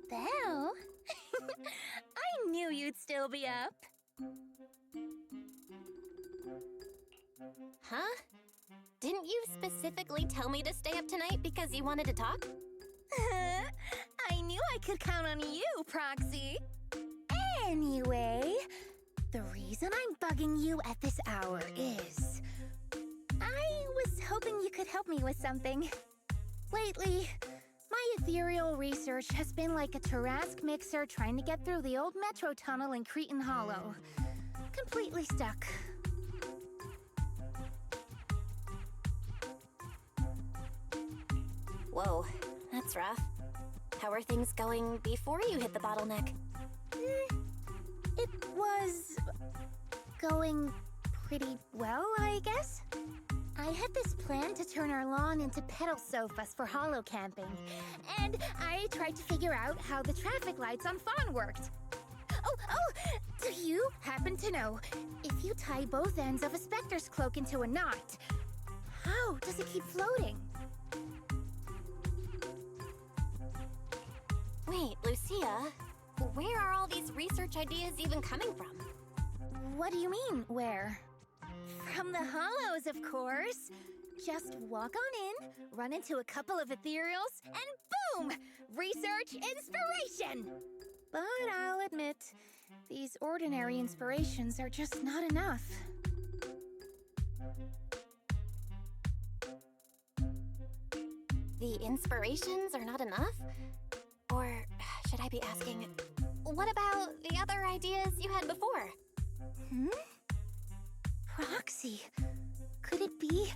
Belle? I knew you'd still be up. Huh? Didn't you specifically tell me to stay up tonight because you wanted to talk? I knew I could count on you, Proxy. Anyway, the reason I'm bugging you at this hour is... I was hoping you could help me with something. Lately, my ethereal research has been like a Tarrasque mixer trying to get through the old metro tunnel in Cretan Hollow. Completely stuck. Whoa, that's rough. How are things going before you hit the bottleneck? It was... going pretty well, I guess? I had this plan to turn our lawn into pedal sofas for hollow camping, and I tried to figure out how the traffic lights on Fawn worked. Oh, do you happen to know, if you tie both ends of a specter's cloak into a knot, how does it keep floating? Wait, Lucia, where are all these research ideas even coming from? What do you mean, where? From the Hollows, of course. Just walk on in, run into a couple of ethereals, and boom! Research inspiration! But I'll admit, these ordinary inspirations are just not enough. The inspirations are not enough? Or should I be asking, what about the other ideas you had before? Proxy, could it be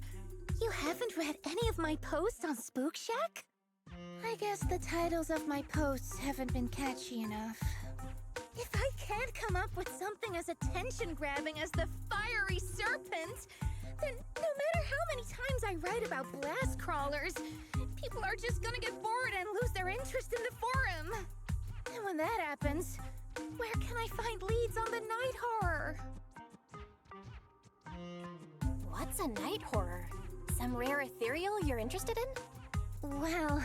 you haven't read any of my posts on Spook Shack? I guess the titles of my posts haven't been catchy enough. If I can't come up with something as attention-grabbing as the fiery serpent, then no matter how many times I write about blast crawlers, people are just gonna get bored and lose their interest in the forum. And when that happens, where can I find leads on the night horror? What's a night horror? Some rare ethereal you're interested in? Well,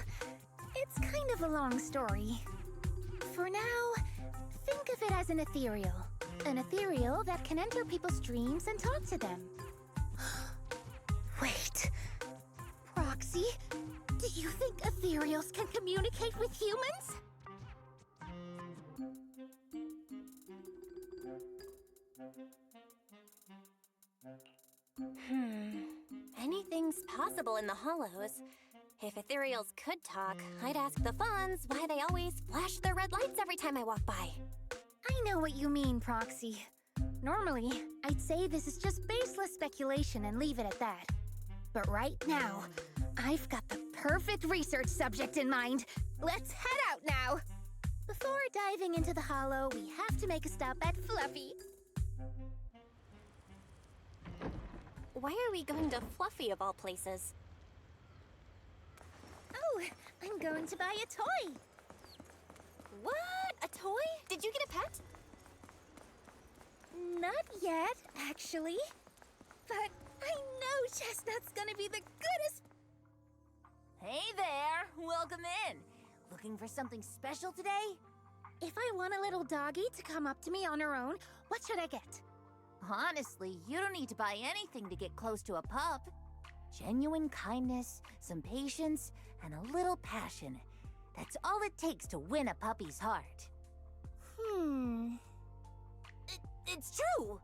it's kind of a long story. For now, think of it as an ethereal. An ethereal that can enter people's dreams and talk to them. Wait, Proxy, do you think ethereals can communicate with humans? Anything's possible in the Hollows. If ethereals could talk, I'd ask the Fawns why they always flash their red lights every time I walk by. I know what you mean, Proxy. Normally, I'd say this is just baseless speculation and leave it at that. But right now, I've got the perfect research subject in mind. Let's head out now! Before diving into the Hollow, we have to make a stop at Fluffy. Why are we going to Fluffy of all places? Oh, I'm going to buy a toy. What? A toy? Did you get a pet? Not yet, actually. But I know Chestnut's gonna be the goodest... Hey there! Welcome in! Looking for something special today? If I want a little doggy to come up to me on her own, what should I get? Honestly, you don't need to buy anything to get close to a pup. Genuine kindness, some patience, and a little passion. That's all it takes to win a puppy's heart. It's true!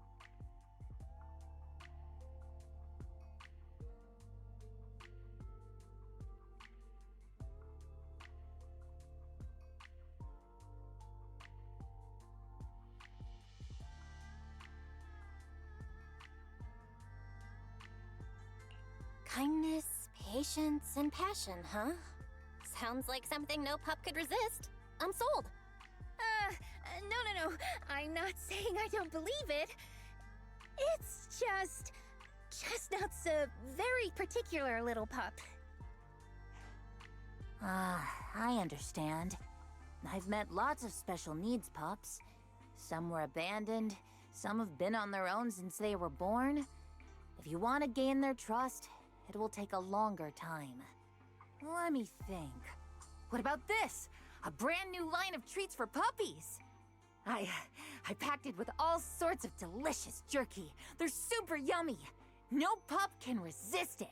Kindness, patience, and passion, huh? Sounds like something no pup could resist. I'm sold. No. I'm not saying I don't believe it. It's just... Chestnut's a very particular little pup. I understand. I've met lots of special needs pups. Some were abandoned, some have been on their own since they were born. If you want to gain their trust, it will take a longer time. Let me think. What about this? A brand new line of treats for puppies. I packed it with all sorts of delicious jerky. They're super yummy. No pup can resist it.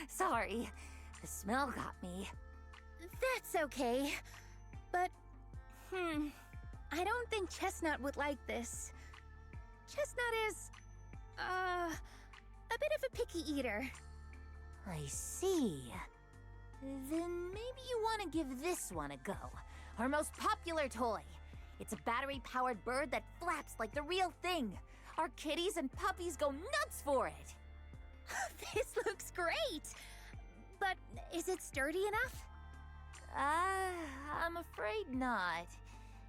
Sorry, the smell got me. That's okay. But, I don't think Chestnut would like this. Chestnut is, a bit of a picky eater. I see. Then maybe you want to give this one a go. Our most popular toy. It's a battery-powered bird that flaps like the real thing. Our kitties and puppies go nuts for it. This looks great! But is it sturdy enough? I'm afraid not.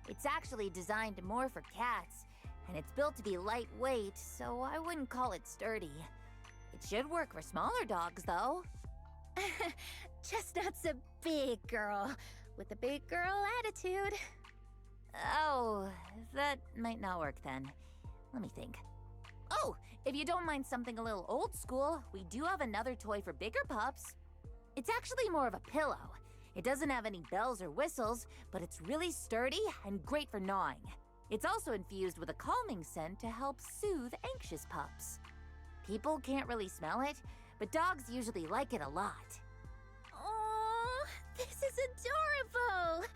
It's actually designed more for cats, and it's built to be lightweight, so I wouldn't call it sturdy. It should work for smaller dogs, though. Chestnut's a big girl, with a big girl attitude. Oh, that might not work then. Let me think. Oh, if you don't mind something a little old school, we do have another toy for bigger pups. It's actually more of a pillow. It doesn't have any bells or whistles, but it's really sturdy and great for gnawing. It's also infused with a calming scent to help soothe anxious pups. People can't really smell it, but dogs usually like it a lot. Oh, this is adorable!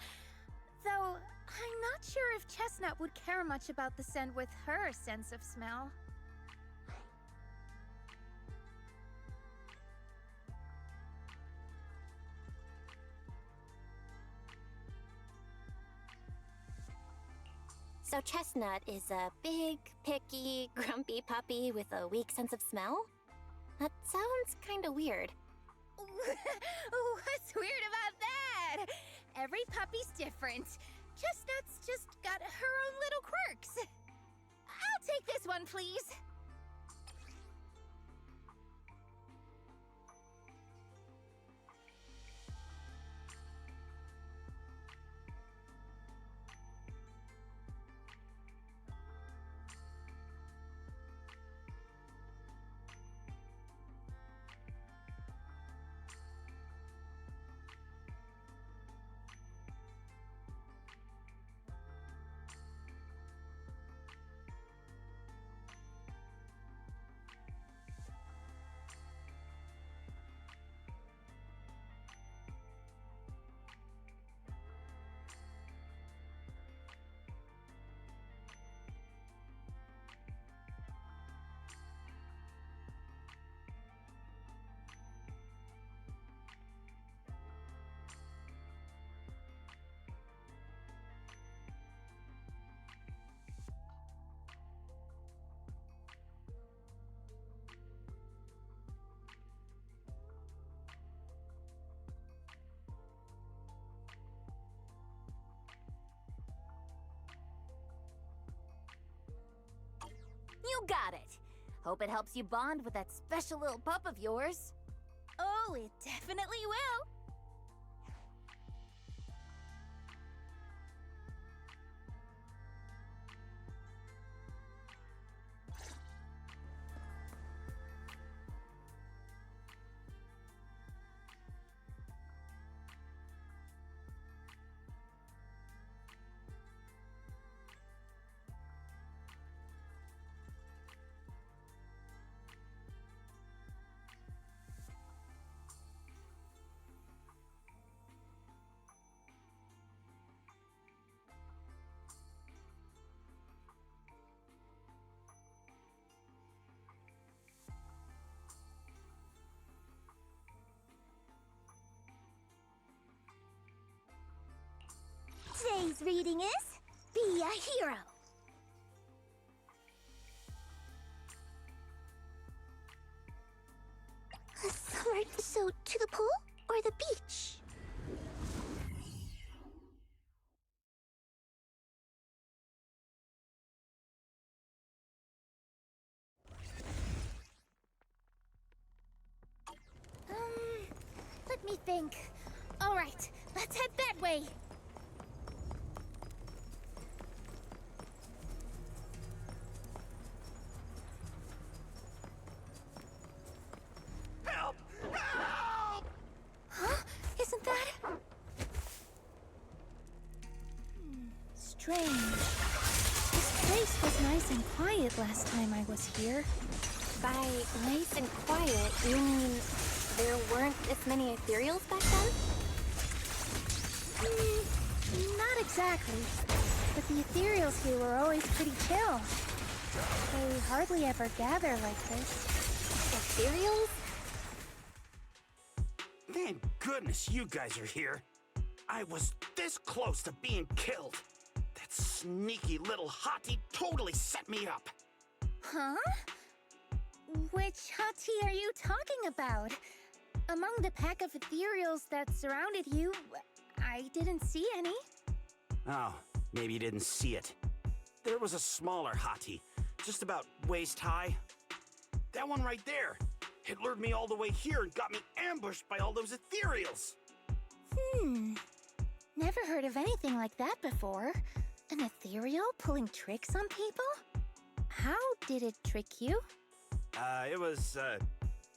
Though, I'm not sure if Chestnut would care much about the scent with her sense of smell. So Chestnut is a big, picky, grumpy puppy with a weak sense of smell? That sounds kinda weird. What's weird about that? Every puppy's different. Chestnut's just got her own little quirks. I'll take this one, please. You got it! Hope it helps you bond with that special little pup of yours. Oh, it definitely will. Today's reading is Be a Hero. A summer so to the pool or the beach? Let me think. All right, let's head that way. strange. This place was nice and quiet last time I was here. By nice and quiet, you mean there weren't this many ethereals back then? Not exactly. But the ethereals here were always pretty chill. They hardly ever gather like this. Ethereals? Thank goodness you guys are here. I was this close to being killed. That sneaky little hottie totally set me up. Huh? Which hottie are you talking about? Among the pack of ethereals that surrounded you, I didn't see any. Oh, maybe you didn't see it. There was a smaller hottie, just about waist high. That one right there. It lured me all the way here and got me ambushed by all those ethereals. Never heard of anything like that before. An ethereal pulling tricks on people? How did it trick you?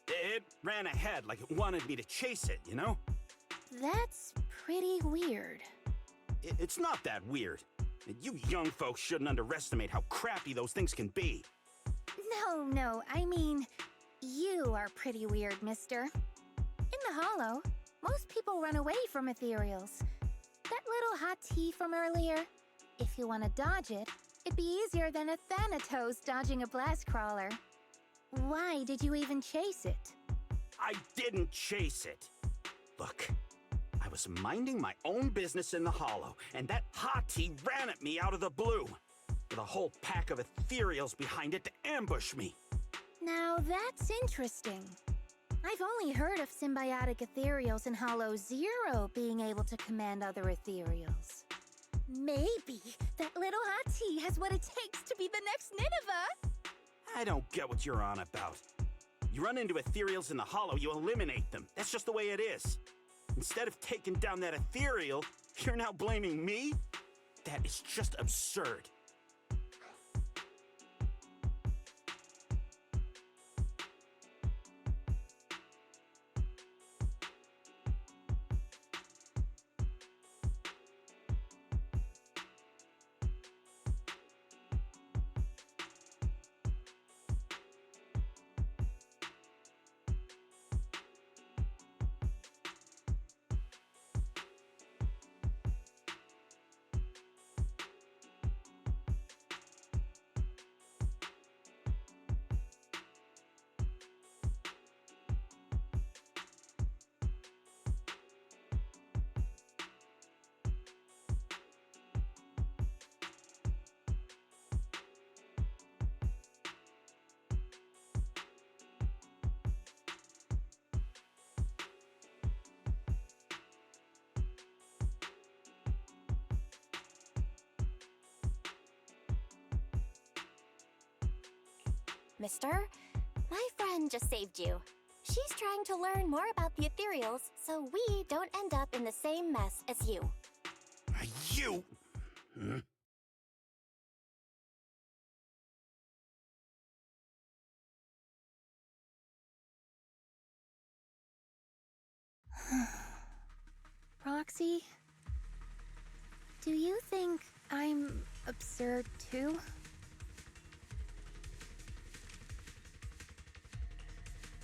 It ran ahead like it wanted me to chase it, you know? That's pretty weird. It's not that weird. You young folks shouldn't underestimate how crappy those things can be. No, I mean, you are pretty weird, mister. In the Hollow, most people run away from ethereals. That little hot tea from earlier, if you want to dodge it, it'd be easier than a Thanatos dodging a blast crawler. Why did you even chase it? I didn't chase it. Look, I was minding my own business in the Hollow, and that hottie ran at me out of the blue, with a whole pack of ethereals behind it to ambush me. Now that's interesting. I've only heard of symbiotic ethereals in Hollow Zero being able to command other ethereals. Maybe that little hottie has what it takes to be the next Nineveh. I don't get what you're on about. You run into ethereals in the Hollow, you eliminate them. That's just the way it is. Instead of taking down that ethereal, you're now blaming me? That is just absurd. Mister, my friend just saved you. She's trying to learn more about the ethereals so we don't end up in the same mess as you. You? Roxy, do you think I'm absurd too?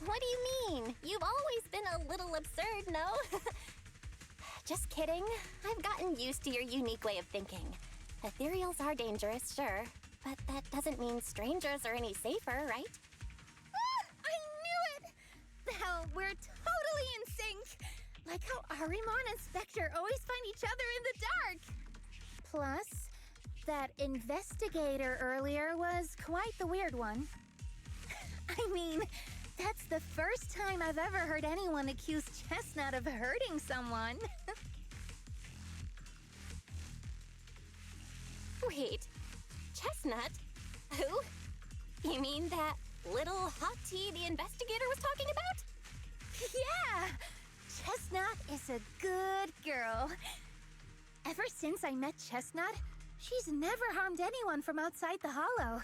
What do you mean? You've always been a little absurd, no? Just kidding. I've gotten used to your unique way of thinking. Ethereals are dangerous, sure, but that doesn't mean strangers are any safer, right? I knew it! Hell, we're totally in sync! Like how Arimon and Spectre always find each other in the dark! Plus, that investigator earlier was quite the weird one. I mean, that's the first time I've ever heard anyone accuse Chestnut of hurting someone. Wait, Chestnut? Who? You mean that little hot tea the investigator was talking about? Yeah! Chestnut is a good girl. Ever since I met Chestnut, she's never harmed anyone from outside the Hollow.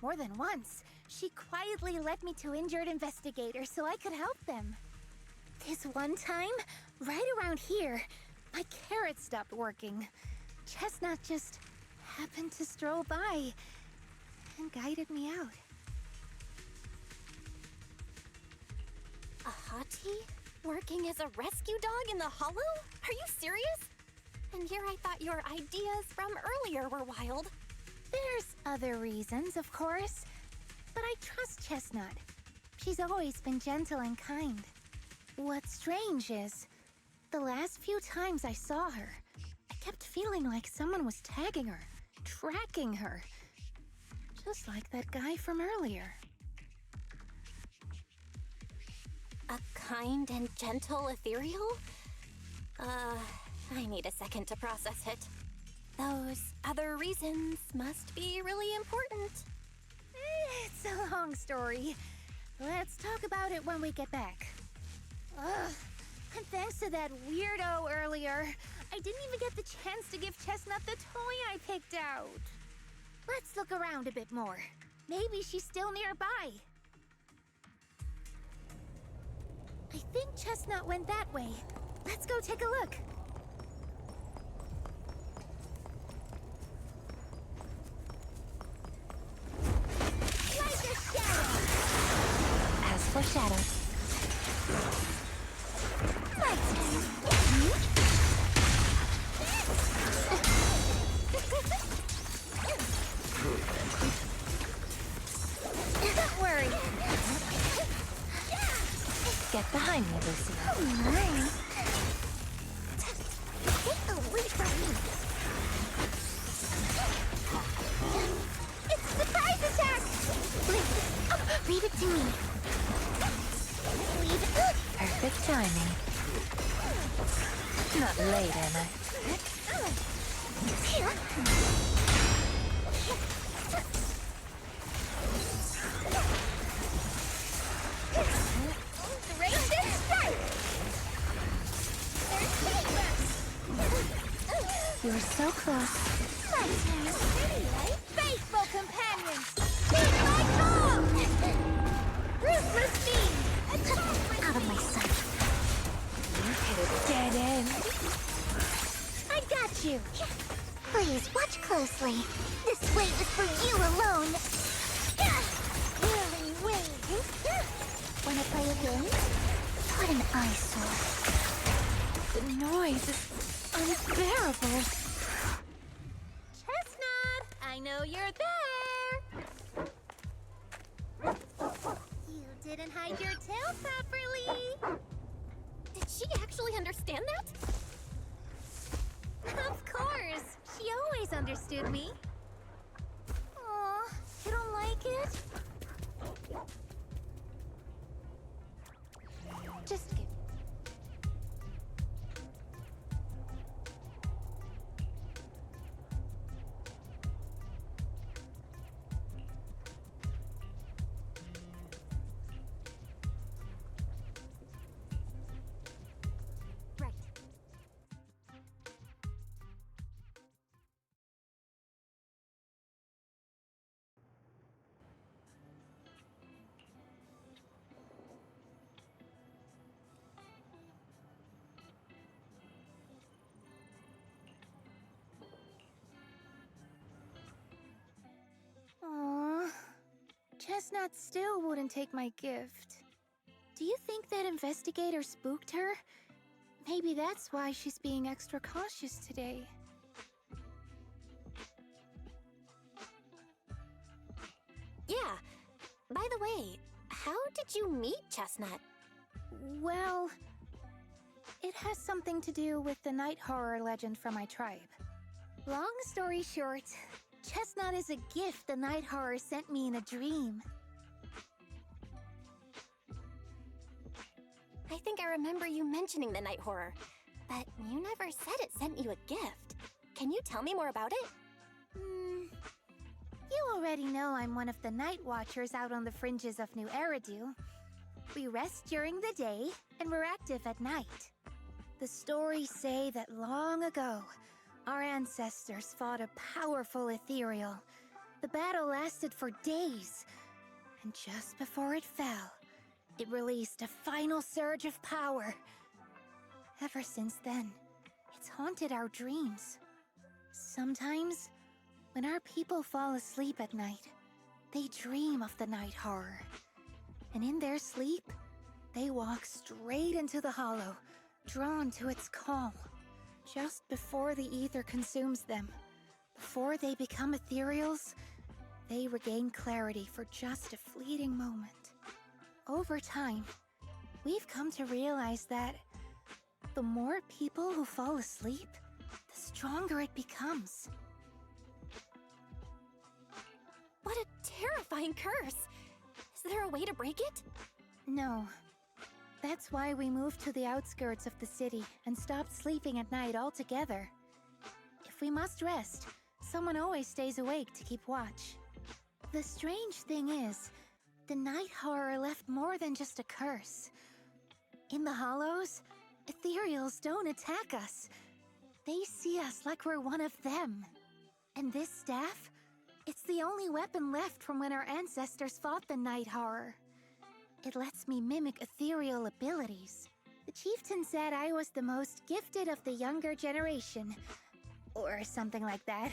More than once, she quietly led me to injured investigators so I could help them. This one time, right around here, my carrot stopped working. Chestnut just happened to stroll by and guided me out. A hottie? Working as a rescue dog in the Hollow? Are you serious? And here I thought your ideas from earlier were wild. There's other reasons, of course, but I trust Chestnut. She's always been gentle and kind. What's strange is, the last few times I saw her, I kept feeling like someone was tagging her, tracking her. Just like that guy from earlier. A kind and gentle ethereal? I need a second to process it. Those other reasons must be really important. It's a long story. Let's talk about it when we get back. Ugh, and thanks to that weirdo earlier, I didn't even get the chance to give Chestnut the toy I picked out. Let's look around a bit more. Maybe she's still nearby. I think Chestnut went that way. Let's go take a look. Like a shadow. As for shadows. My turn. Don't worry. Get behind me, Lucy. Oh, my. Get away from me! It's a surprise attack! Leave it to me. Leave it. Perfect timing. Not late, am I? Ranged strike! You were so close. My turn. Faithful companions! Here's my call! Ruthless beam! Out of my sight. You hit a dead end. I got you! Please watch closely. This way is for you alone. Whirling wings. Wanna play a game? What an eyesore. The noise is unbearable. Chestnut, I know you're there! You didn't hide your tail properly! Did she actually understand that? Of course! She always understood me. Aw, you don't like it? Just give. Right. Aww. Chestnut still wouldn't take my gift. Do you think that investigator spooked her? Maybe that's why she's being extra cautious today. Yeah. By the way, how did you meet Chestnut? Well, it has something to do with the night horror legend from my tribe. Long story short, Chestnut is a gift the night horror sent me in a dream. I think I remember you mentioning the night horror, but you never said it sent you a gift. Can you tell me more about it? You already know I'm one of the night watchers out on the fringes of New Eridu. We rest during the day, and we're active at night. The stories say that long ago, our ancestors fought a powerful ethereal. The battle lasted for days, and just before it fell, it released a final surge of power. Ever since then, it's haunted our dreams. Sometimes, When our people fall asleep at night, they dream of the night horror. And in their sleep, they walk straight into the hollow, drawn to its call. Just before the ether consumes them, before they become ethereals, they regain clarity for just a fleeting moment. Over time, we've come to realize that the more people who fall asleep, the stronger it becomes. What a terrifying curse! Is there a way to break it? No. That's why we moved to the outskirts of the city and stopped sleeping at night altogether. If we must rest, someone always stays awake to keep watch. The strange thing is, the night horror left more than just a curse. In the hollows, ethereals don't attack us. They see us like we're one of them. And this staff, it's the only weapon left from when our ancestors fought the night horror. It lets me mimic ethereal abilities. The chieftain said I was the most gifted of the younger generation, or something like that.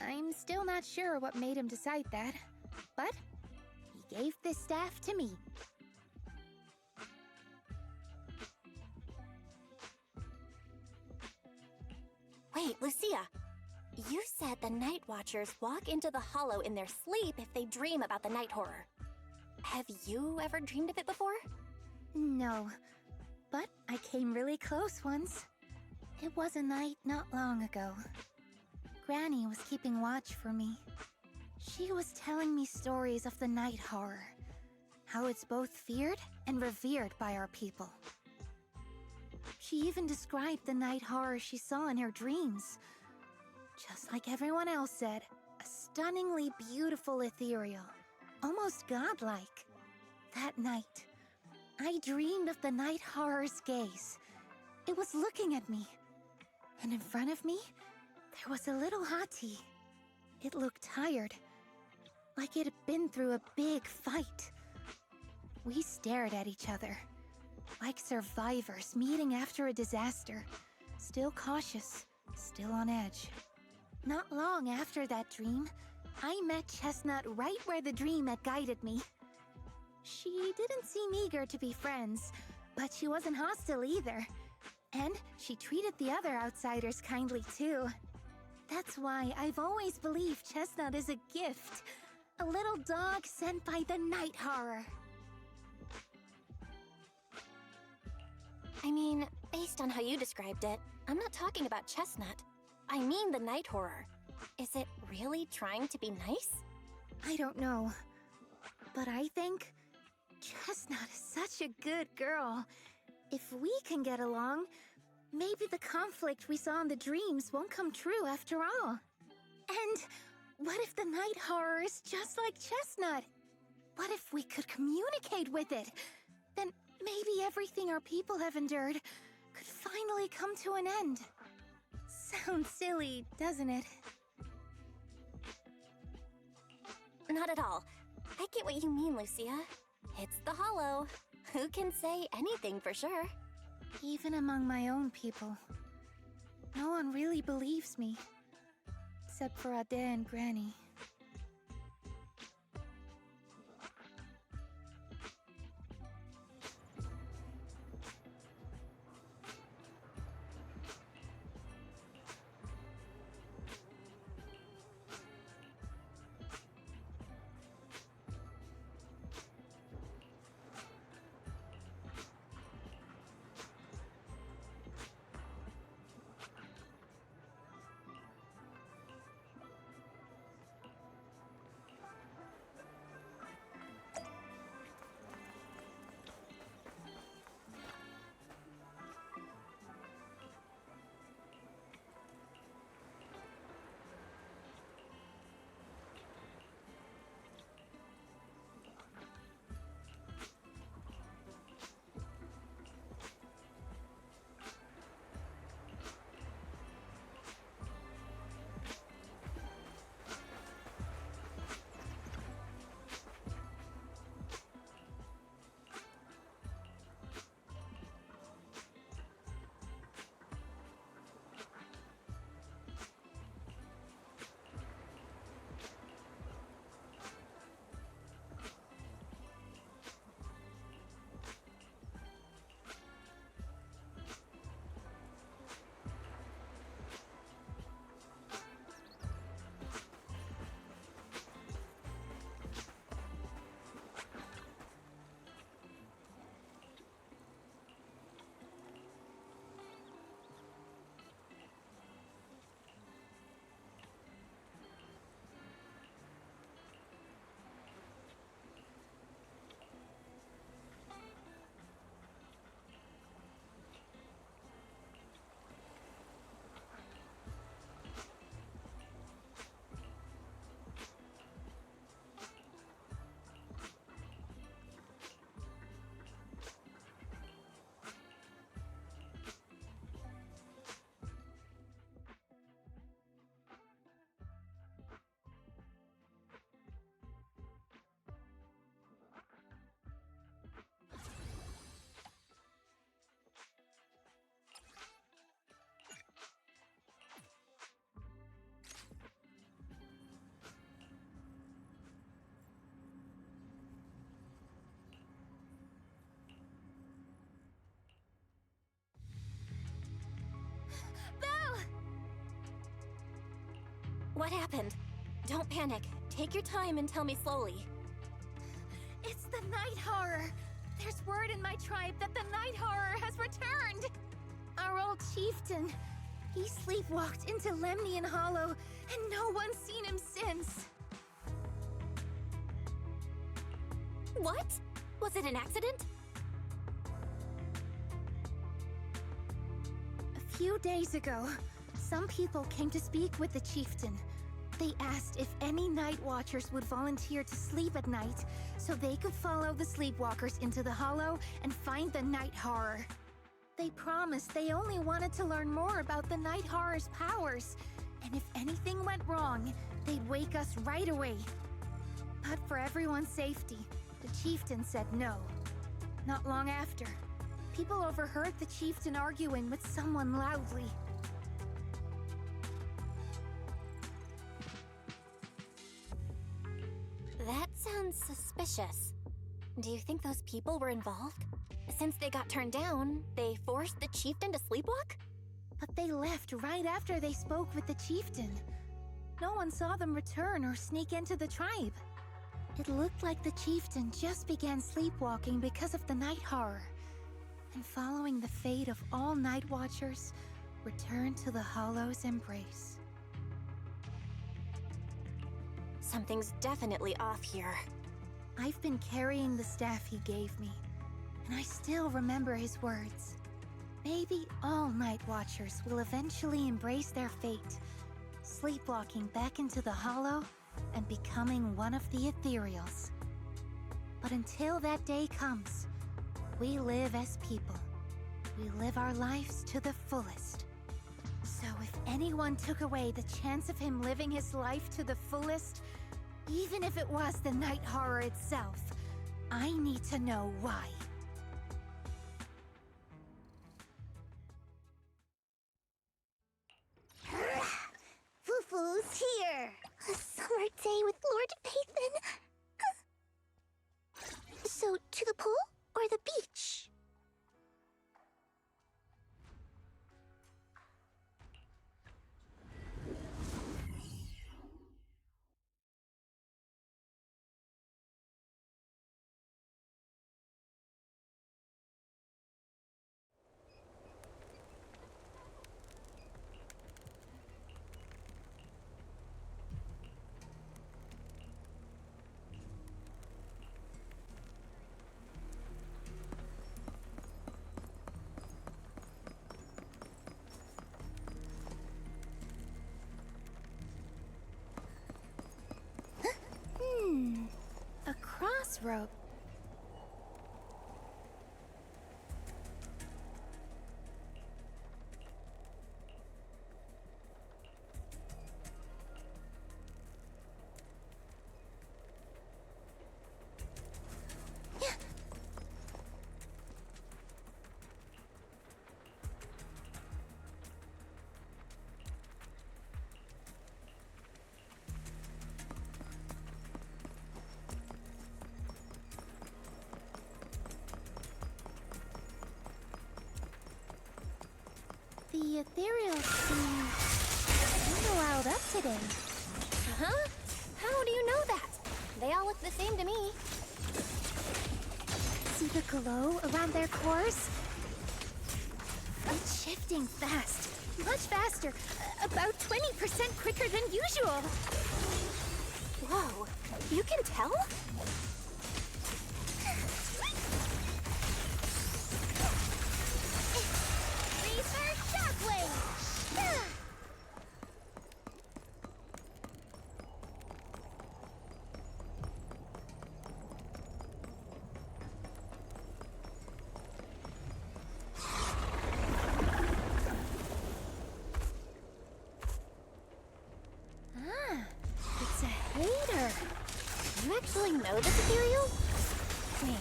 I'm still not sure what made him decide that, but he gave this staff to me. Wait, Lucia. You said the Night Watchers walk into the hollow in their sleep if they dream about the night horror. Have you ever dreamed of it before? No, but I came really close once. It was a night not long ago. Granny was keeping watch for me. She was telling me stories of the night horror, how it's both feared and revered by our people. She even described the night horror she saw in her dreams. Just like everyone else said, a stunningly beautiful ethereal, almost godlike. That night, I dreamed of the night horror's gaze. It was looking at me. And in front of me, there was a little hottie. It looked tired, like it had been through a big fight. We stared at each other, like survivors meeting after a disaster, still cautious, still on edge. Not long after that dream, I met Chestnut right where the dream had guided me. She didn't seem eager to be friends, but she wasn't hostile either. And she treated the other outsiders kindly too. That's why I've always believed Chestnut is a gift. A little dog sent by the night horror. I mean, based on how you described it, I'm not talking about Chestnut. I mean the night horror. Is it really trying to be nice? I don't know. But I think Chestnut is such a good girl. If we can get along, maybe the conflict we saw in the dreams won't come true after all. And what if the night horror is just like Chestnut? What if we could communicate with it? Then maybe everything our people have endured could finally come to an end. Sounds silly, doesn't it? Not at all. I get what you mean, Lucia. It's the Hollow. Who can say anything for sure? Even among my own people, no one really believes me. Except for Ade and Granny. What happened? Don't panic. Take your time and tell me slowly. It's the Night Horror! There's word in my tribe that the Night Horror has returned! Our old chieftain, he sleepwalked into Lemnian Hollow, and no one's seen him since. What? Was it an accident? A few days ago, some people came to speak with the chieftain. They asked if any night watchers would volunteer to sleep at night so they could follow the sleepwalkers into the hollow and find the Night Horror. They promised they only wanted to learn more about the Night Horror's powers, and if anything went wrong, they'd wake us right away. But for everyone's safety, the chieftain said no. Not long after, people overheard the chieftain arguing with someone loudly. That sounds suspicious. Do you think those people were involved? Since they got turned down, they forced the chieftain to sleepwalk? But they left right after they spoke with the chieftain. No one saw them return or sneak into the tribe. It looked like the chieftain just began sleepwalking because of the Night Horror, and following the fate of all night watchers, returned to the Hollow's embrace. Something's definitely off here. I've been carrying the staff he gave me, and I still remember his words. Maybe all night watchers will eventually embrace their fate, sleepwalking back into the Hollow and becoming one of the ethereals. But until that day comes, we live as people. We live our lives to the fullest. So if anyone took away the chance of him living his life to the fullest, even if it was the Night Horror itself, I need to know why. Fufu's here! A summer day with Lord Pathan. So, to the pool or the beach? A crossroad. The ethereals seem kinda riled up today. Huh? How do you know that? They all look the same to me. See the glow around their cores? It's shifting fast. Much faster. About 20% quicker than usual. Whoa, you can tell? Reverse shockwave! It's a hater. You actually know this ethereal? Wait,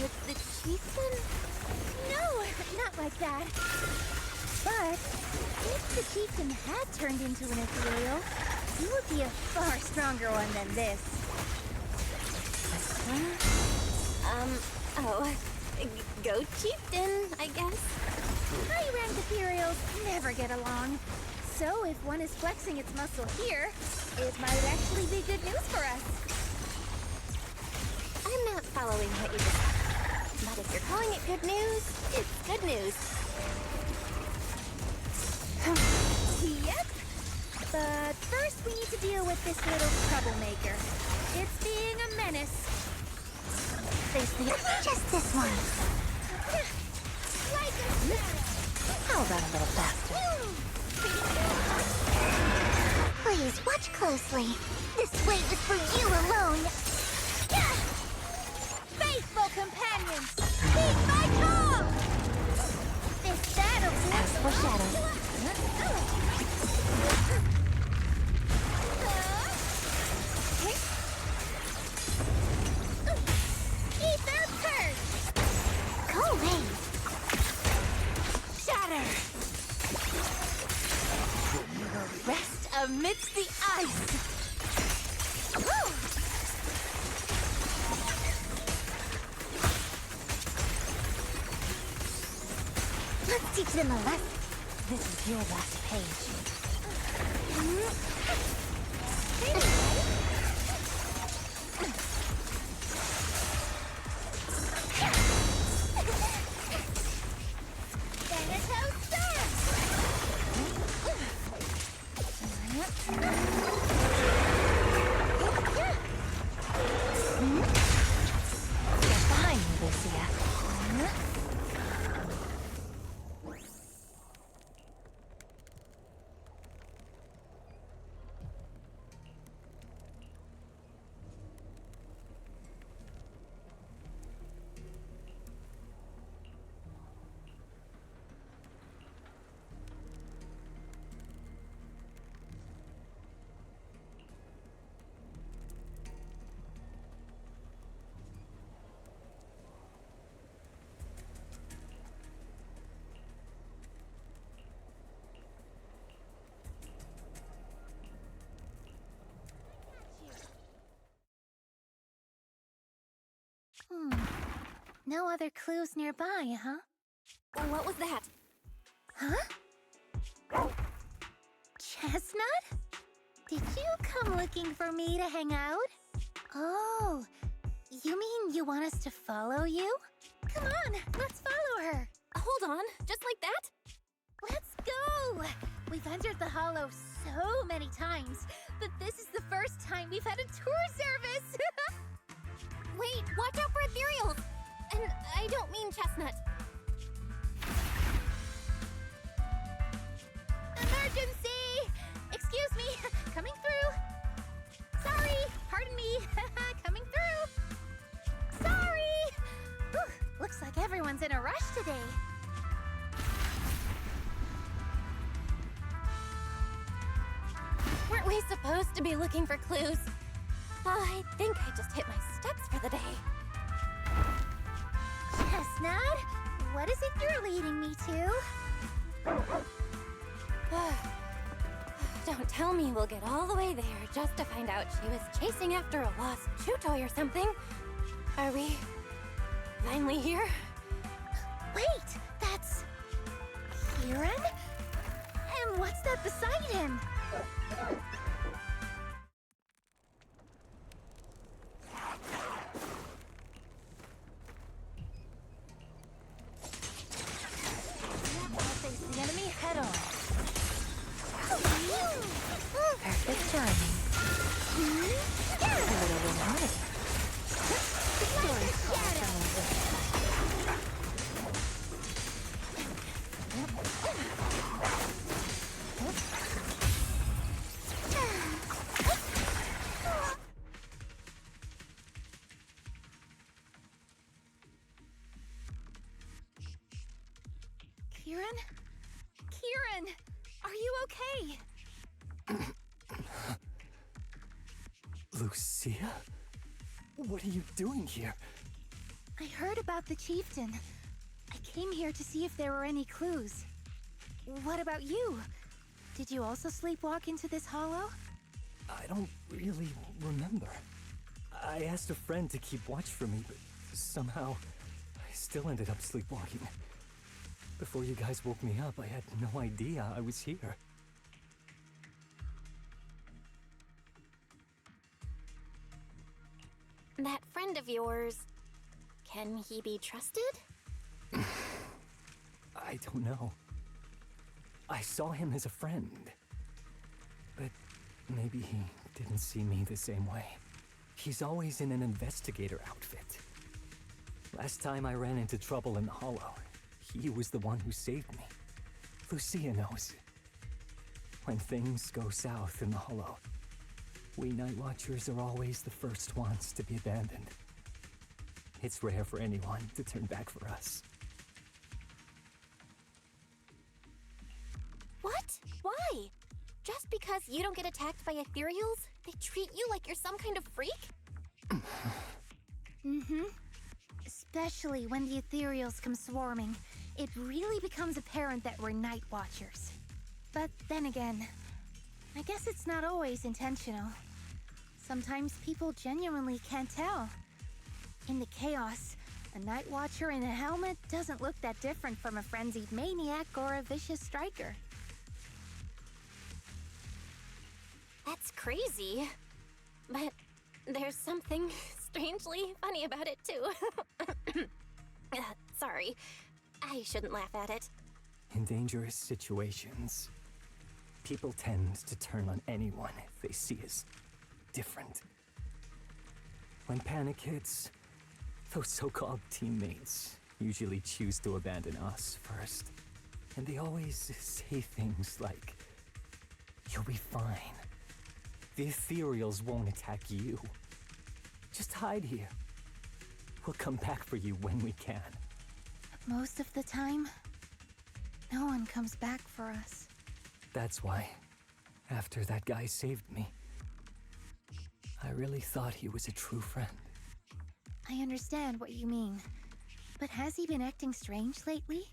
With the chieftain? no, not like that. But if the chieftain had turned into an ethereal, he would be a far stronger one than this. Go chieftain, I guess. High-ranked ethereals never get along. So if one is flexing its muscle here, it might actually be good news for us. I'm not following what you just said. But if you're calling it good news, it's good news. Yep. But first we need to deal with this little troublemaker. It's being a menace. Just this one. Like a shadow. How about a little faster? Please watch closely. This weight was for you alone. Faithful companions, keep my call! This battle As foreshadowed. Eat their turn! Go away. Shatter! Rest amidst the ice. Let's teach them a lesson. This is your last page. Thanatos Storm! Get behind me, Lucia. No other clues nearby, huh? What was that? Huh? Chestnut? Did you come looking for me to hang out? Oh, you mean you want us to follow you? Come on, let's follow her. Hold on, just like that? Let's go! We've entered the Hollow so many times, but this is the first time we've had a tour service! Wait, watch out for ethereals! And I don't mean Chestnut. Emergency! Excuse me, coming through. Sorry, pardon me, coming through. Sorry! Whew, looks like everyone's in a rush today. Weren't we supposed to be looking for clues? I think I just hit my steps for the day. Chestnut, what is it you're leading me to? Don't tell me we'll get all the way there just to find out she was chasing after a lost chew toy or something. Are we finally here? Wait, that's... Kieran? And what's that beside him? Face the enemy head on. Perfect timing. A little romantic. Kieran? Kieran! Are you okay? Lucia? What are you doing here? I heard about the chieftain. I came here to see if there were any clues. What about you? Did you also sleepwalk into this hollow? I don't really remember. I asked a friend to keep watch for me, but somehow I still ended up sleepwalking. Before you guys woke me up, I had no idea I was here. friend of yours. Can he be trusted? I don't know. I saw him as a friend. But maybe he didn't see me the same way. He's always in an investigator outfit. Last time I ran into trouble in the Hollow, he was the one who saved me. Lucia knows. When things go south in the Hollow, we Night Watchers are always the first ones to be abandoned. It's rare for anyone to turn back for us. What? Why? Just because you don't get attacked by ethereals, they treat you like you're some kind of freak? Mm-hmm. Especially when the ethereals come swarming, it really becomes apparent that we're Night Watchers. But then again, I guess it's not always intentional. Sometimes people genuinely can't tell. In the chaos, a Night Watcher in a helmet doesn't look that different from a frenzied maniac or a vicious striker. That's crazy. But there's something strangely funny about it, too. Sorry. I shouldn't laugh at it. In dangerous situations, people tend to turn on anyone they see as different. When panic hits, those so-called teammates usually choose to abandon us first. And they always say things like, "You'll be fine. The ethereals won't attack you. Just hide here. We'll come back for you when we can." Most of the time, no one comes back for us. That's why, after that guy saved me, I really thought he was a true friend. I understand what you mean. But has he been acting strange lately?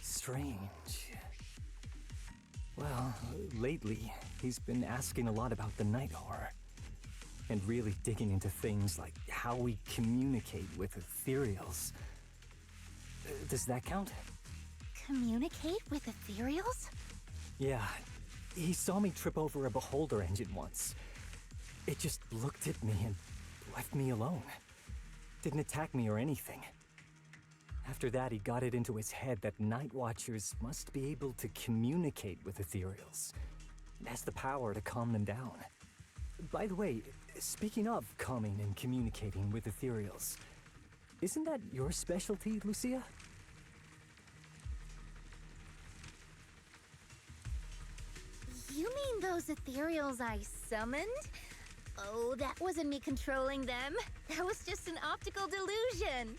Strange. Well, lately, he's been asking a lot about the night horror. And really digging into things like how we communicate with ethereals. Does that count? Communicate with ethereals? Yeah, he saw me trip over a beholder engine once. It just looked at me and left me alone. Didn't attack me or anything. After that, he got it into his head that Night Watchers must be able to communicate with ethereals. It has the power to calm them down. By the way, speaking of calming and communicating with ethereals, isn't that your specialty, Lucia? You mean those ethereals I summoned? Oh, that wasn't me controlling them. That was just an optical delusion.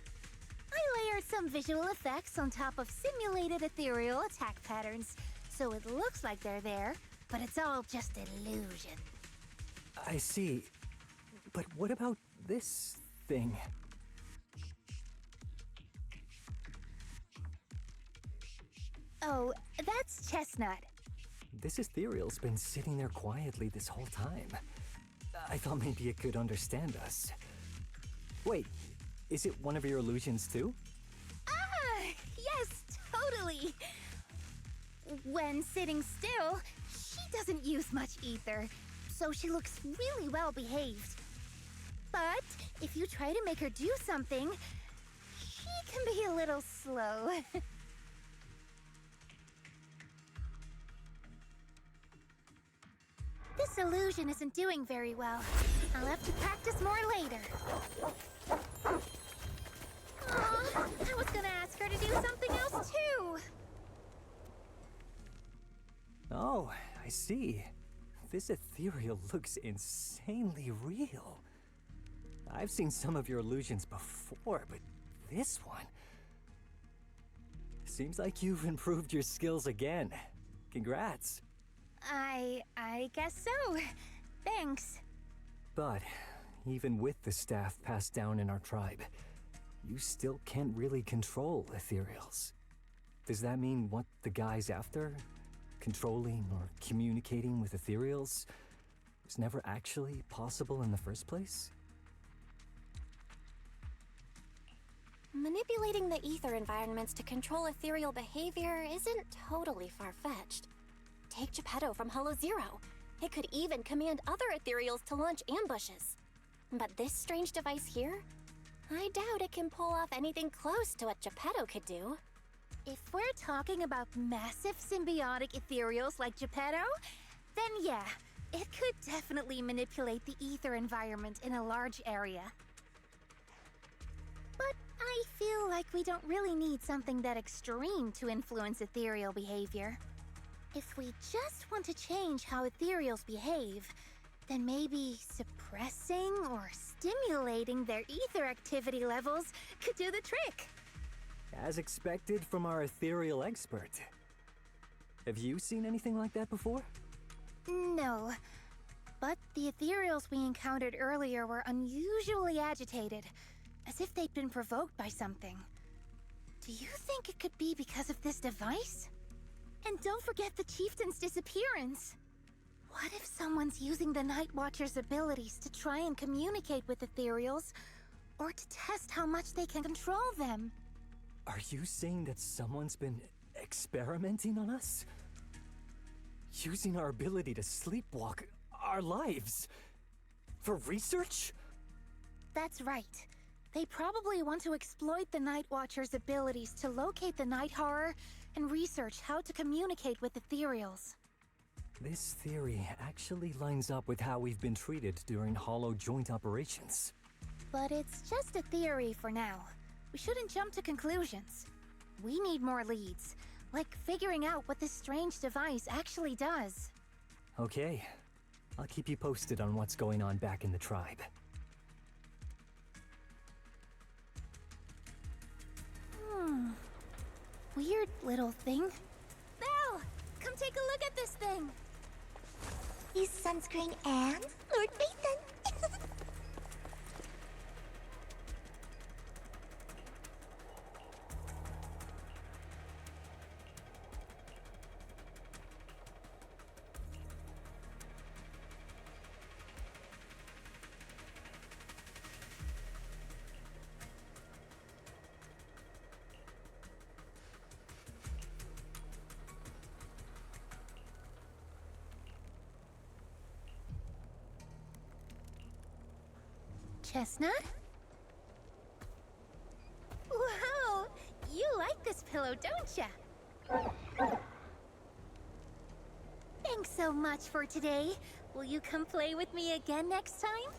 I layered some visual effects on top of simulated ethereal attack patterns, so it looks like they're there, but it's all just illusion. I see. But what about this thing? Oh, that's Chestnut. This ethereal's been sitting there quietly this whole time. I thought maybe it could understand us. Wait, is it one of your illusions too? Ah, yes, totally. When sitting still, she doesn't use much ether, so she looks really well behaved. But if you try to make her do something, she can be a little slow. This illusion isn't doing very well. I'll have to practice more later. Aw, I was gonna ask her to do something else too. Oh, I see. This ethereal looks insanely real. I've seen some of your illusions before, but this one... Seems like you've improved your skills again. Congrats. I guess so. Thanks. But even with the staff passed down in our tribe, you still can't really control ethereals. Does that mean what the guy's after, controlling or communicating with ethereals, was never actually possible in the first place? Manipulating the ether environments to control ethereal behavior isn't totally far-fetched. Take Geppetto from Hollow Zero. It could even command other ethereals to launch ambushes. But this strange device here, I doubt it can pull off anything close to what Geppetto could do. If we're talking about massive symbiotic ethereals like Geppetto, then yeah, it could definitely manipulate the ether environment in a large area. But I feel like we don't really need something that extreme to influence ethereal behavior. If we just want to change how ethereals behave, then maybe suppressing or stimulating their ether activity levels could do the trick. As expected from our ethereal expert. Have you seen anything like that before? No, but the ethereals we encountered earlier were unusually agitated, as if they'd been provoked by something. Do you think it could be because of this device? And don't forget the chieftain's disappearance. What if someone's using the Night Watcher's abilities to try and communicate with ethereals, or to test how much they can control them? Are you saying that someone's been experimenting on us? Using our ability to sleepwalk our lives? For research? That's right. They probably want to exploit the Night Watcher's abilities to locate the Night Horror and research how to communicate with ethereals. This theory actually lines up with how we've been treated during Hollow joint operations. But it's just a theory for now. We shouldn't jump to conclusions. We need more leads, like figuring out what this strange device actually does. Okay, I'll keep you posted on what's going on back in the tribe. Weird little thing. Belle! Come take a look at this thing! Use sunscreen and Lord Nathan. Chestnut? Wow! You like this pillow, don't ya? Thanks so much for today. Will you come play with me again next time?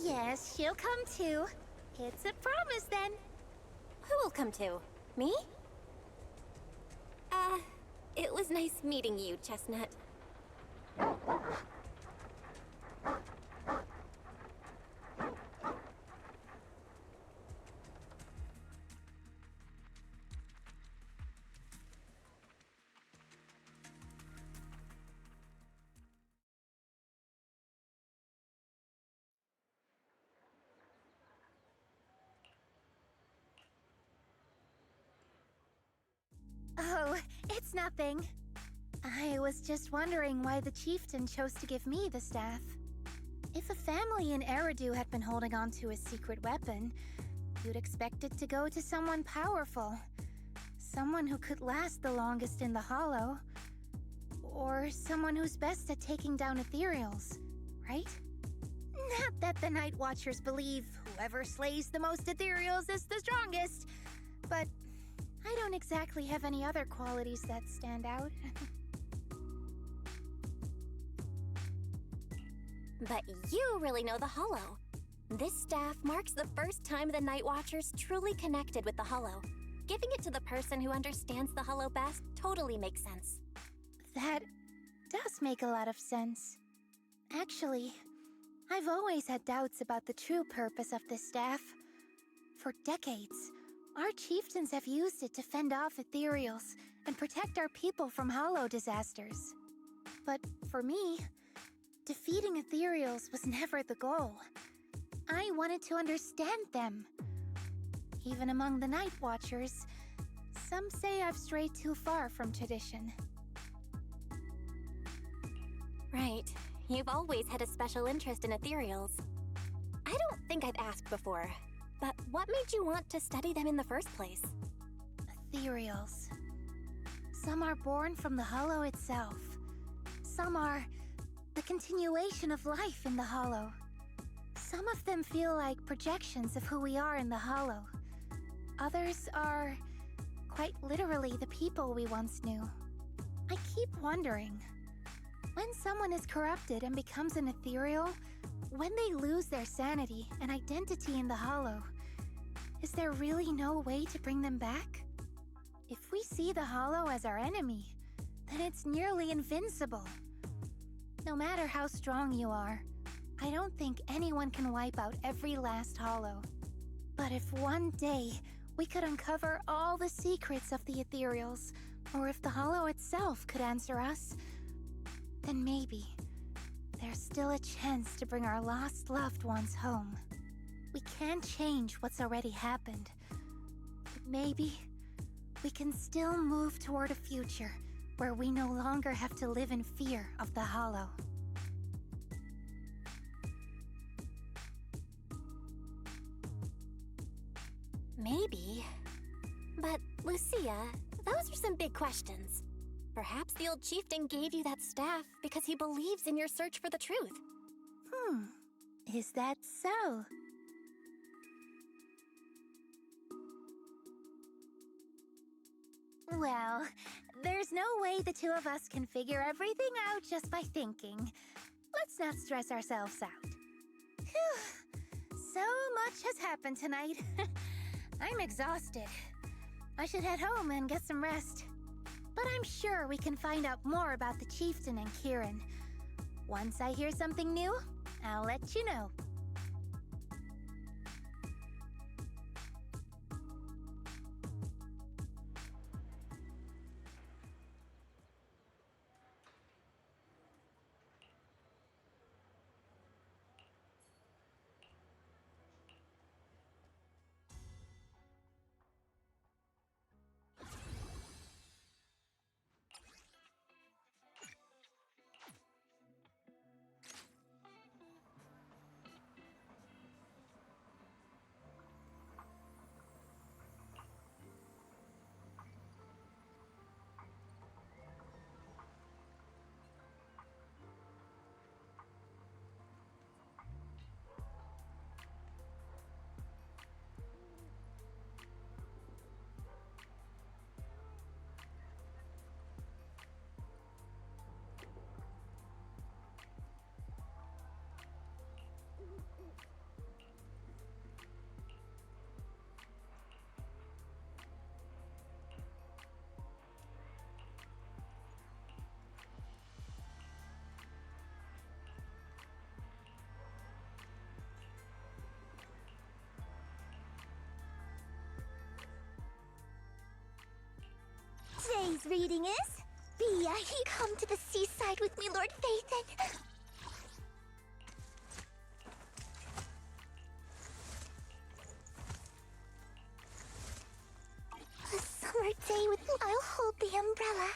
Yes, she'll come too. It's a promise then. Who will come to? Me? It was nice meeting you, Chestnut. Oh, it's nothing. I was just wondering why the chieftain chose to give me the staff. If a family in Eridu had been holding on to a secret weapon, you'd expect it to go to someone powerful. Someone who could last the longest in the Hollow. Or someone who's best at taking down ethereals, right? Not that the Night Watchers believe whoever slays the most ethereals is the strongest, but I don't exactly have any other qualities that stand out. But you really know the Hollow. This staff marks the first time the Night Watchers truly connected with the Hollow. Giving it to the person who understands the Hollow best totally makes sense. That does make a lot of sense. Actually, I've always had doubts about the true purpose of this staff. For decades, our chieftains have used it to fend off ethereals and protect our people from Hollow disasters. But for me, defeating ethereals was never the goal. I wanted to understand them. Even among the Night Watchers, some say I've strayed too far from tradition. Right. You've always had a special interest in ethereals. I don't think I've asked before, but what made you want to study them in the first place? Ethereals. Some are born from the Hollow itself. Some are the continuation of life in the Hollow. Some of them feel like projections of who we are in the Hollow. Others are quite literally the people we once knew. I keep wondering, when someone is corrupted and becomes an ethereal, when they lose their sanity and identity in the Hollow, is there really no way to bring them back? If we see the Hollow as our enemy, then it's nearly invincible. No matter how strong you are, I don't think anyone can wipe out every last Hollow. But if one day we could uncover all the secrets of the ethereals, or if the Hollow itself could answer us, then maybe there's still a chance to bring our lost loved ones home. We can't change what's already happened, but maybe we can still move toward a future where we no longer have to live in fear of the Hollow. Maybe. But, Lucia, those are some big questions. Perhaps the old chieftain gave you that staff because he believes in your search for the truth. Is that so? Well, there's no way the two of us can figure everything out just by thinking. Let's not stress ourselves out. Phew. So much has happened tonight. I'm exhausted. I should head home and get some rest. But I'm sure we can find out more about the chieftain and Kieran. Once I hear something new, I'll let you know. Today's reading is Be Ye Come to the Seaside with me, Lord Phaethon. A summer day with I'll hold the umbrella.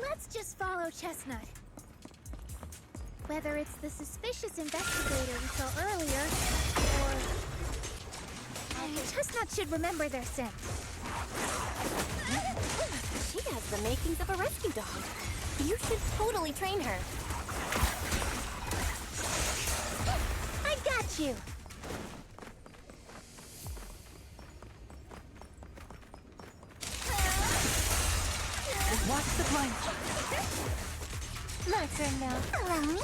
Let's just follow Chestnut. Whether it's the suspicious investigator we saw earlier, or... Chestnut should remember their scent. She has the makings of a rescue dog. You should totally train her. I got you! Watch the plank! My turn now. Allow me.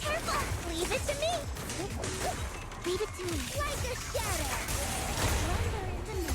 Careful! Leave it to me. Leave it to me. Like a shadow! Wonder in the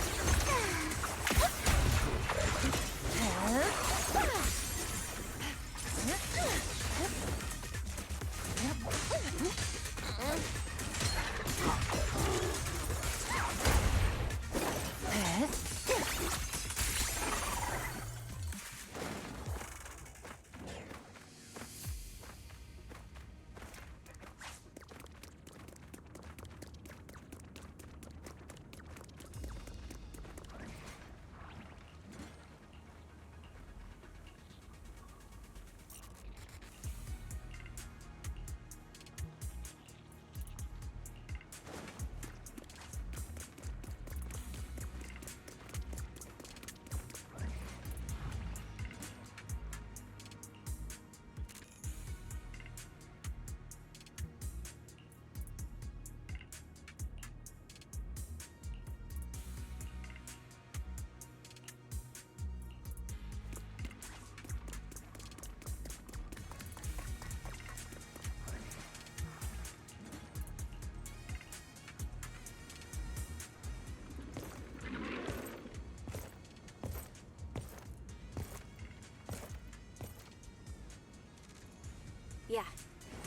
Yeah.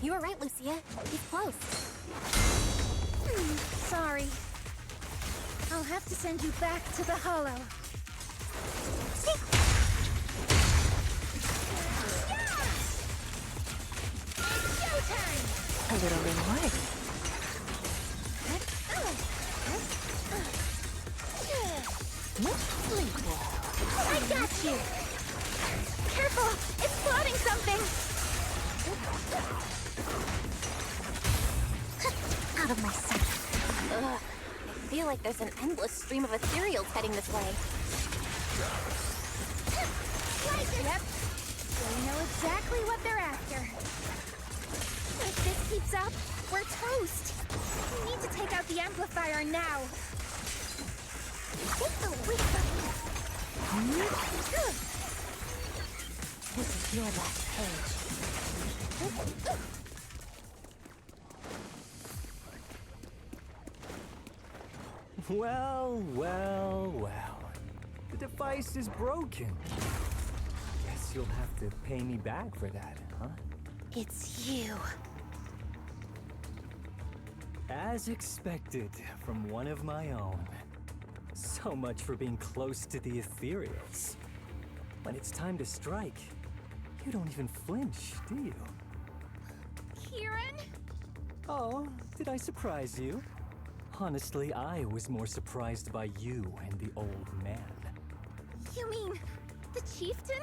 You were right, Lucia. He's close. Sorry. I'll have to send you back to the Hollow. It's showtime! A little reward. Sleep well. I got you! Careful! It's floating something! Out of my sight. Ugh. I feel like there's an endless stream of ethereals heading this way. Yep. They know exactly what they're after. If this keeps up, we're toast. We need to take out the amplifier now. Take the wisdom. This is your last page. Well, well, well. The device is broken. Guess you'll have to pay me back for that, huh? It's you. As expected from one of my own. So much for being close to the ethereals. When it's time to strike, you don't even flinch, do you? Kieran? Oh, did I surprise you? Honestly, I was more surprised by you and the old man. You mean the chieftain?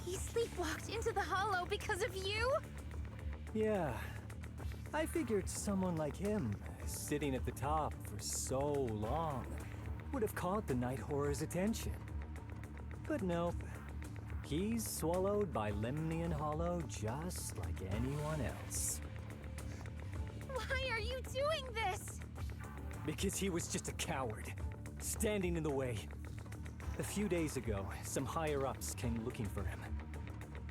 He sleepwalked into the Hollow because of you? Yeah. I figured someone like him, sitting at the top for so long, would have caught the Night Horror's attention. But nope. He's swallowed by Lemnian Hollow just like anyone else. Why are you doing this? Because he was just a coward, standing in the way. A few days ago, some higher-ups came looking for him.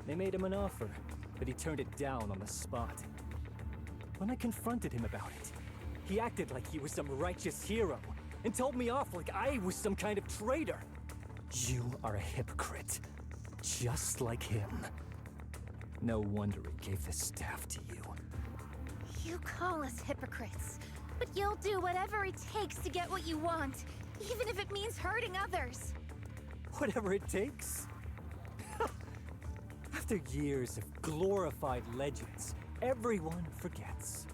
They made him an offer, but he turned it down on the spot. When I confronted him about it, he acted like he was some righteous hero and told me off like I was some kind of traitor. You are a hypocrite, just like him. No wonder he gave the staff to you. You call us hypocrites, but you'll do whatever it takes to get what you want, even if it means hurting others. Whatever it takes. After years of glorified legends, everyone forgets.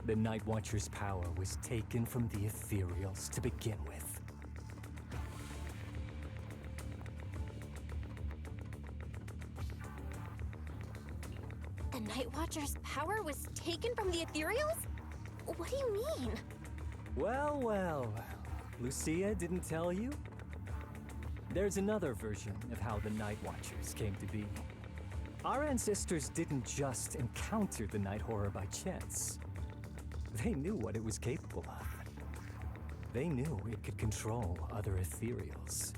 The Night Watcher's power was taken from the ethereals to begin with. The Night Watcher's power was taken from the ethereals? What do you mean? Well, well, Lucia didn't tell you? There's another version of how the Night Watchers came to be. Our ancestors didn't just encounter the Night Horror by chance. They knew what it was capable of. They knew it could control other ethereals.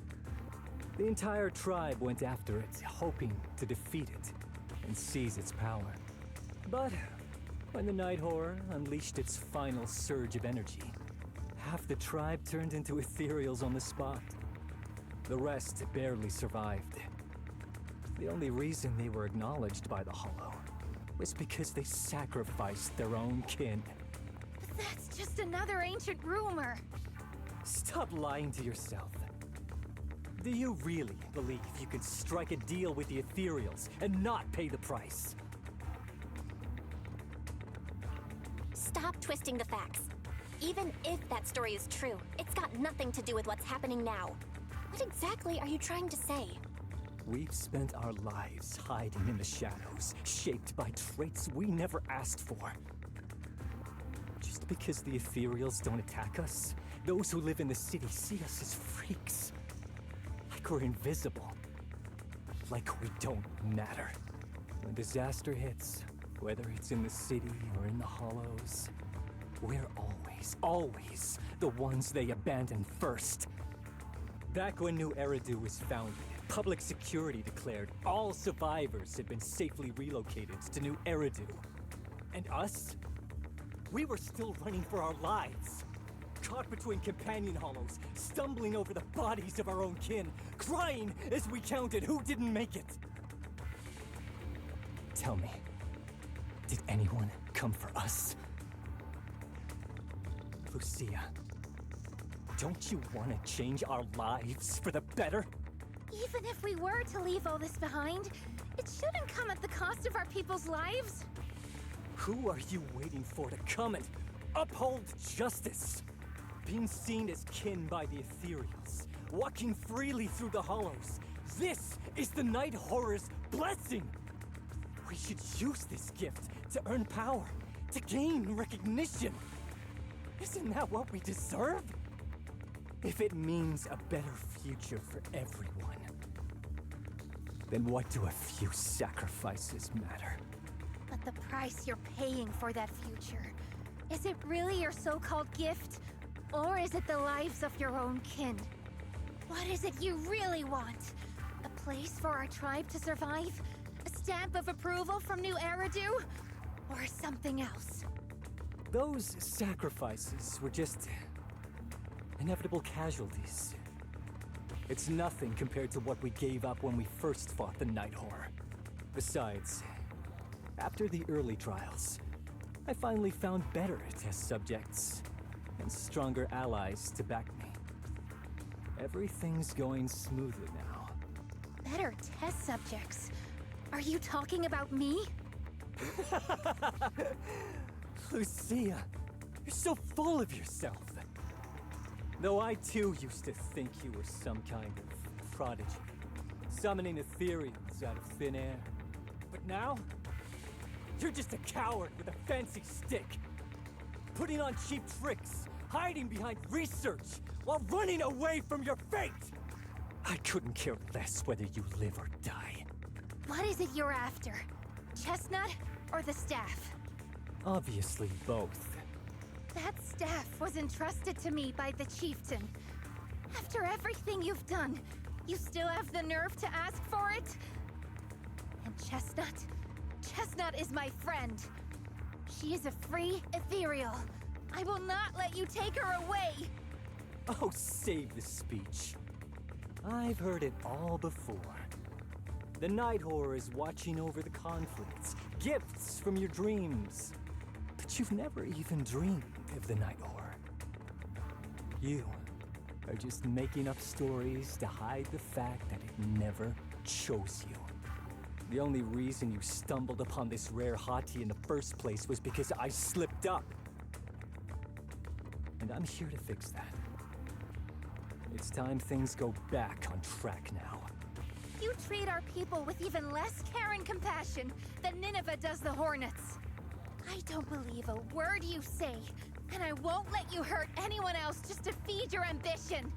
The entire tribe went after it, hoping to defeat it and seize its power. But when the Night Horror unleashed its final surge of energy, half the tribe turned into ethereals on the spot. The rest barely survived. The only reason they were acknowledged by the Hollow was because they sacrificed their own kin. But that's just another ancient rumor. Stop lying to yourself. Do you really believe you can strike a deal with the ethereals and not pay the price? Stop twisting the facts. Even if that story is true, it's got nothing to do with what's happening now. What exactly are you trying to say? We've spent our lives hiding in the shadows, shaped by traits we never asked for. Just because the ethereals don't attack us, those who live in the city see us as freaks. Like we're invisible. Like we don't matter. When disaster hits, whether it's in the city or in the hollows, we're always the ones they abandon first. Back when New Eridu was founded, public security declared all survivors had been safely relocated to New Eridu. And us? We were still running for our lives. Caught between companion hollows, stumbling over the bodies of our own kin, crying as we counted who didn't make it. Tell me, Did anyone come for us? Lucia, don't you want to change our lives for the better? Even if we were to leave all this behind, it shouldn't come at the cost of our people's lives. Who are you waiting for to come and uphold justice? Being seen as kin by the Ethereals, walking freely through the hollows. This is the Night Horror's blessing! We should use this gift to earn power, to gain recognition. Isn't that what we deserve? If it means a better future for everyone, then what do a few sacrifices matter? But the price you're paying for that future, is it really your so-called gift? Or is it the lives of your own kin? What is it you really want? A place for our tribe to survive? A stamp of approval from New Eridu? Or something else? Those sacrifices were just inevitable casualties. It's nothing compared to what we gave up when we first fought the Night Horror. Besides, after the early trials, I finally found better test subjects and stronger allies to back me. Everything's going smoothly now. Better test subjects? Are you talking about me? Lucia, you're so full of yourself. Though I too used to think you were some kind of prodigy, summoning ethereals out of thin air. But now, you're just a coward with a fancy stick, putting on cheap tricks, hiding behind research, while running away from your fate! I couldn't care less whether you live or die. What is it you're after? Chestnut or the staff? Obviously both. That staff was entrusted to me by the chieftain. After everything you've done, you still have the nerve to ask for it? And Chestnut? Chestnut is my friend. She is a free ethereal. I will not let you take her away! Oh, save the speech. I've heard it all before. The Night Horror is watching over the conflicts, gifts from your dreams. But you've never even dreamed of the Night Horror. You are just making up stories to hide the fact that it never chose you. The only reason you stumbled upon this rare hottie in the first place was because I slipped up. And I'm here to fix that. It's time things go back on track now. You treat our people with even less care and compassion than Nineveh does the Hornets. I don't believe a word you say, and I won't let you hurt anyone else just to feed your ambition.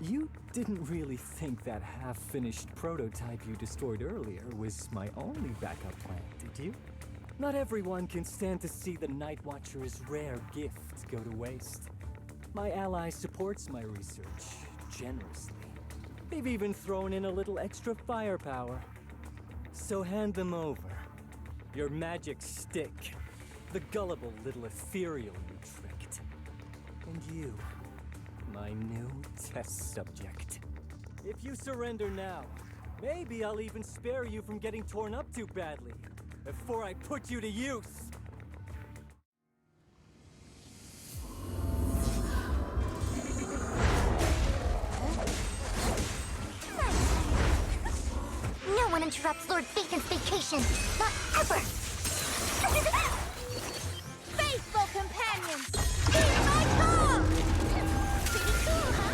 You didn't really think that half-finished prototype you destroyed earlier was my only backup plan, did you? Not everyone can stand to see the Night Watcher's rare gift go to waste. My ally supports my research generously. They've even thrown in a little extra firepower. So hand them over. Your magic stick. The gullible little ethereal you tricked. And you, my new test subject. If you surrender now, maybe I'll even spare you from getting torn up too badly before I put you to use. No one interrupts Lord Phaethon's vacation. Not ever. Faithful companions, hear my call! Pretty cool, huh?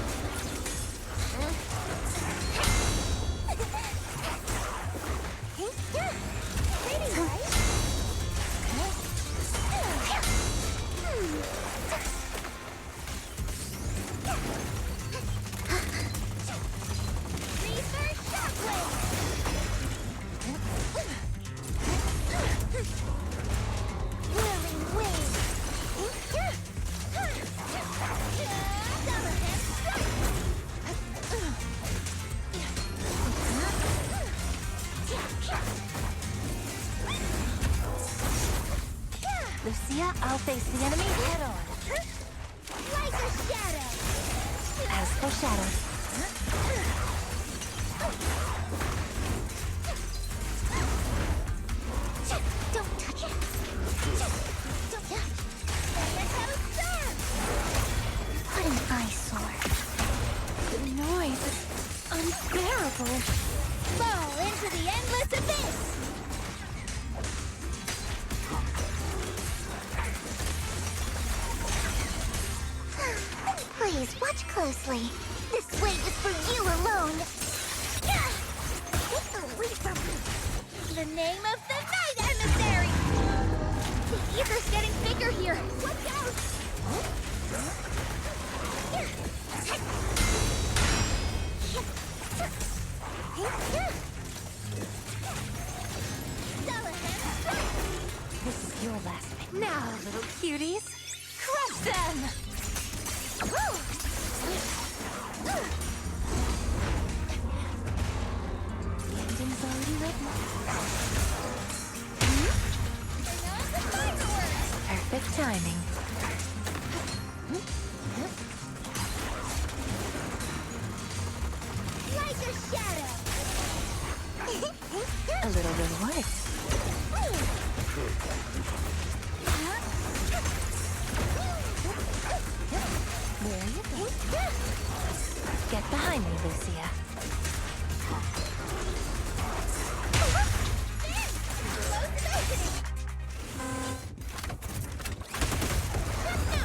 Pretty, right? Research shockwave! Whirling wind. Lucia, I'll face the enemy head on. Like a shadow! As for shadows. Don't touch it. unbearable. Fall into the endless abyss! Please watch closely. This weight is for you alone. Get away from me. The name of the night emissary! The ether's getting bigger here. Watch out! This is your last pick. Now, little cuties, crush them! The ending's already written. Bring on the fireworks! Perfect timing. Like a shadow! A little reward. Where are you going? Get behind me, Lucia.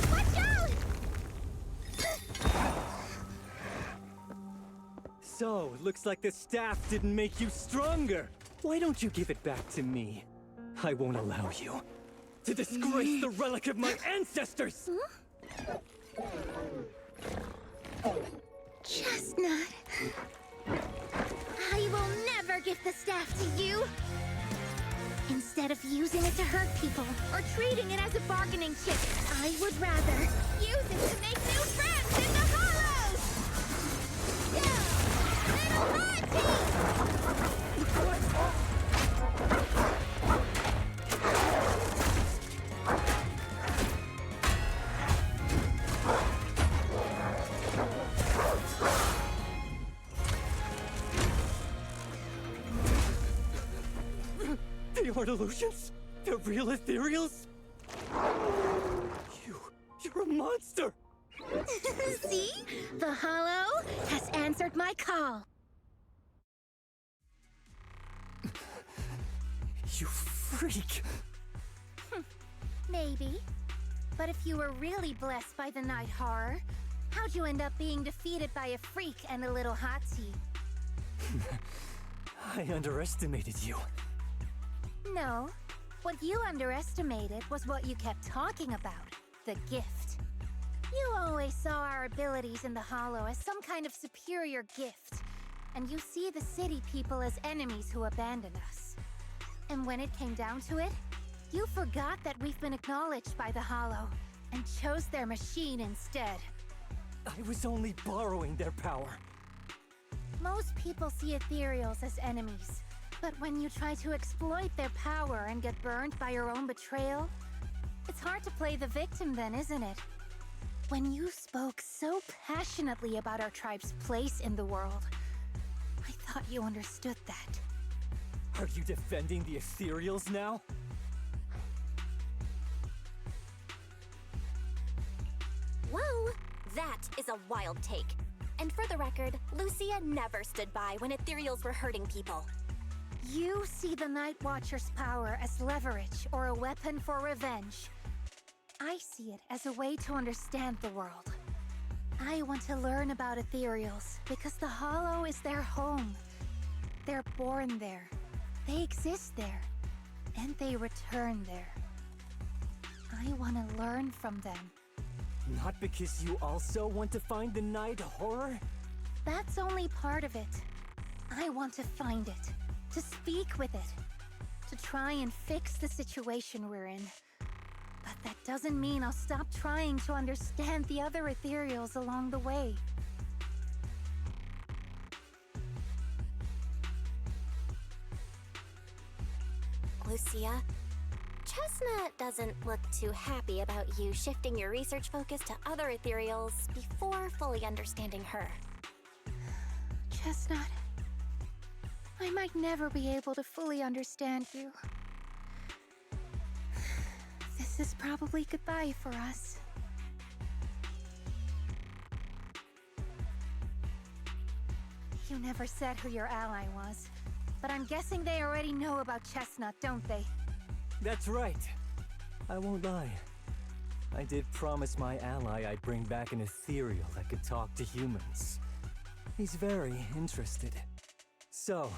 Watch out! So, looks like the staff didn't make you stronger. Why don't you give it back to me? I won't allow you to disgrace the relic of my ancestors! Chestnut. I will never give the staff to you. Instead of using it to hurt people or treating it as a bargaining chip, I would rather use it to make new friends in the hollows! Yeah! Little The art illusions? The real ethereals? You're a monster! See? The hollow has answered my call. You freak! Maybe. But if you were really blessed by the night horror, how'd you end up being defeated by a freak and a little hot tea? I underestimated you. No. What you underestimated was what you kept talking about. The gift. You always saw our abilities in the Hollow as some kind of superior gift. And you see the city people as enemies who abandoned us. And when it came down to it, you forgot that we've been acknowledged by the Hollow and chose their machine instead. I was only borrowing their power. Most people see ethereals as enemies, but when you try to exploit their power and get burned by your own betrayal, it's hard to play the victim then, isn't it? When you spoke so passionately about our tribe's place in the world, I thought you understood that. Are you defending the ethereals now? Whoa! That is a wild take. And for the record, Lucia never stood by when ethereals were hurting people. You see the Night Watcher's power as leverage or a weapon for revenge. I see it as a way to understand the world. I want to learn about ethereals because the Hollow is their home. They're born there, they exist there, and they return there. I want to learn from them. Not because you also want to find the night horror? That's only part of it. I want to find it, to speak with it, to try and fix the situation we're in. But that doesn't mean I'll stop trying to understand the other ethereals along the way. Lucia, Chestnut doesn't look too happy about you shifting your research focus to other ethereals before fully understanding her. Chestnut, I might never be able to fully understand you. This is probably goodbye for us. You never said who your ally was, but I'm guessing they already know about Chestnut, don't they? That's right. I won't lie. I did promise my ally I'd bring back an ethereal that could talk to humans. He's very interested. So,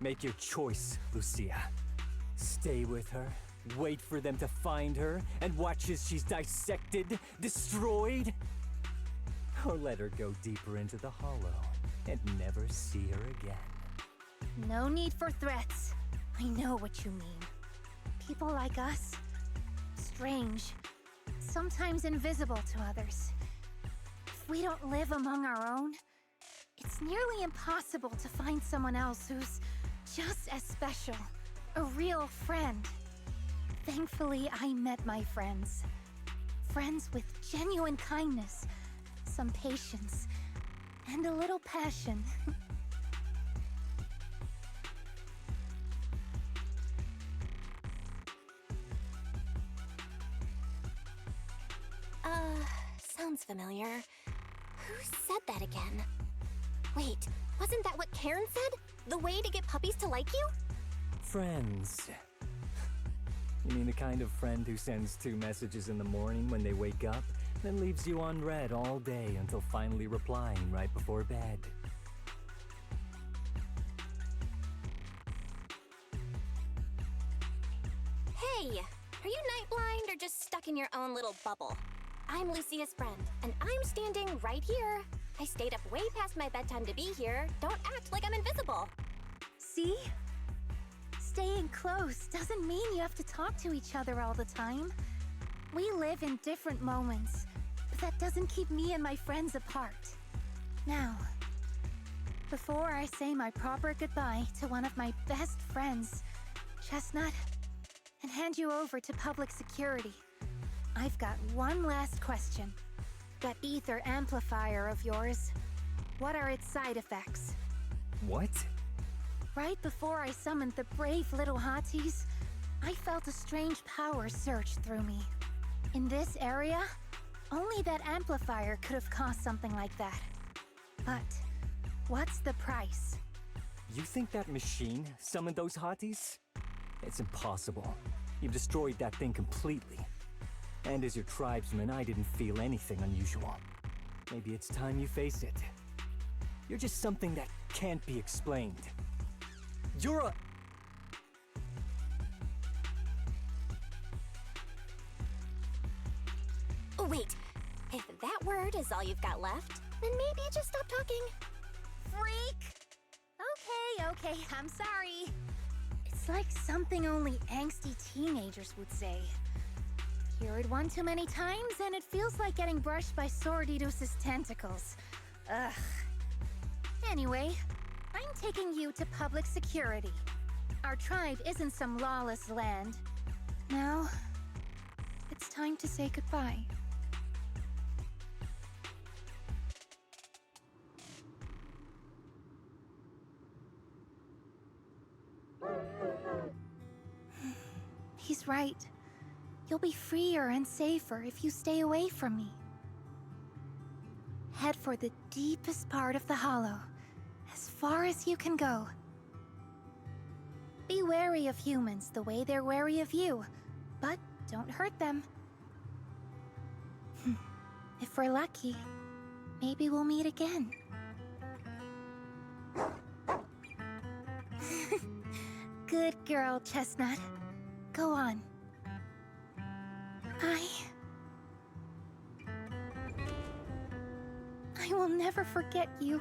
make your choice, Lucia. Stay with her, wait for them to find her, and watch as she's dissected, destroyed? Or let her go deeper into the hollow and never see her again. No need for threats. I know what you mean. People like us, strange, sometimes invisible to others. If we don't live among our own, it's nearly impossible to find someone else who's just as special, a real friend. Thankfully, I met my friends. Friends with genuine kindness, some patience, and a little passion. Sounds familiar. Who said that again? Wait, wasn't that what Karen said? The way to get puppies to like you? Friends. You mean the kind of friend who sends 2 messages in the morning when they wake up, then leaves you unread all day until finally replying right before bed? Hey, are you night blind or just stuck in your own little bubble? I'm Lucia's friend, and I'm standing right here. I stayed up way past my bedtime to be here. Don't act like I'm invisible. See? Staying close doesn't mean you have to talk to each other all the time. We live in different moments, but that doesn't keep me and my friends apart. Now, before I say my proper goodbye to one of my best friends, Chestnut, and hand you over to public security, I've got one last question. That ether amplifier of yours, what are its side effects? What? Right before I summoned the brave little hotties, I felt a strange power surge through me. In this area, only that amplifier could have caused something like that. But what's the price? You think that machine summoned those hotties? It's impossible. You've destroyed that thing completely. And as your tribesman, I didn't feel anything unusual. Maybe it's time you face it. You're just something that can't be explained. You're a... Oh, wait. If that word is all you've got left, then maybe just stop talking. Freak! Okay, I'm sorry. It's like something only angsty teenagers would say. Hear it one too many times, and it feels like getting brushed by Sordidus's tentacles. Ugh. Anyway, I'm taking you to public security. Our tribe isn't some lawless land. Now, it's time to say goodbye. He's right. You'll be freer and safer if you stay away from me. Head for the deepest part of the hollow, as far as you can go. Be wary of humans the way they're wary of you, but don't hurt them. If we're lucky, maybe we'll meet again. Good girl, Chestnut. Go on. I will never forget you.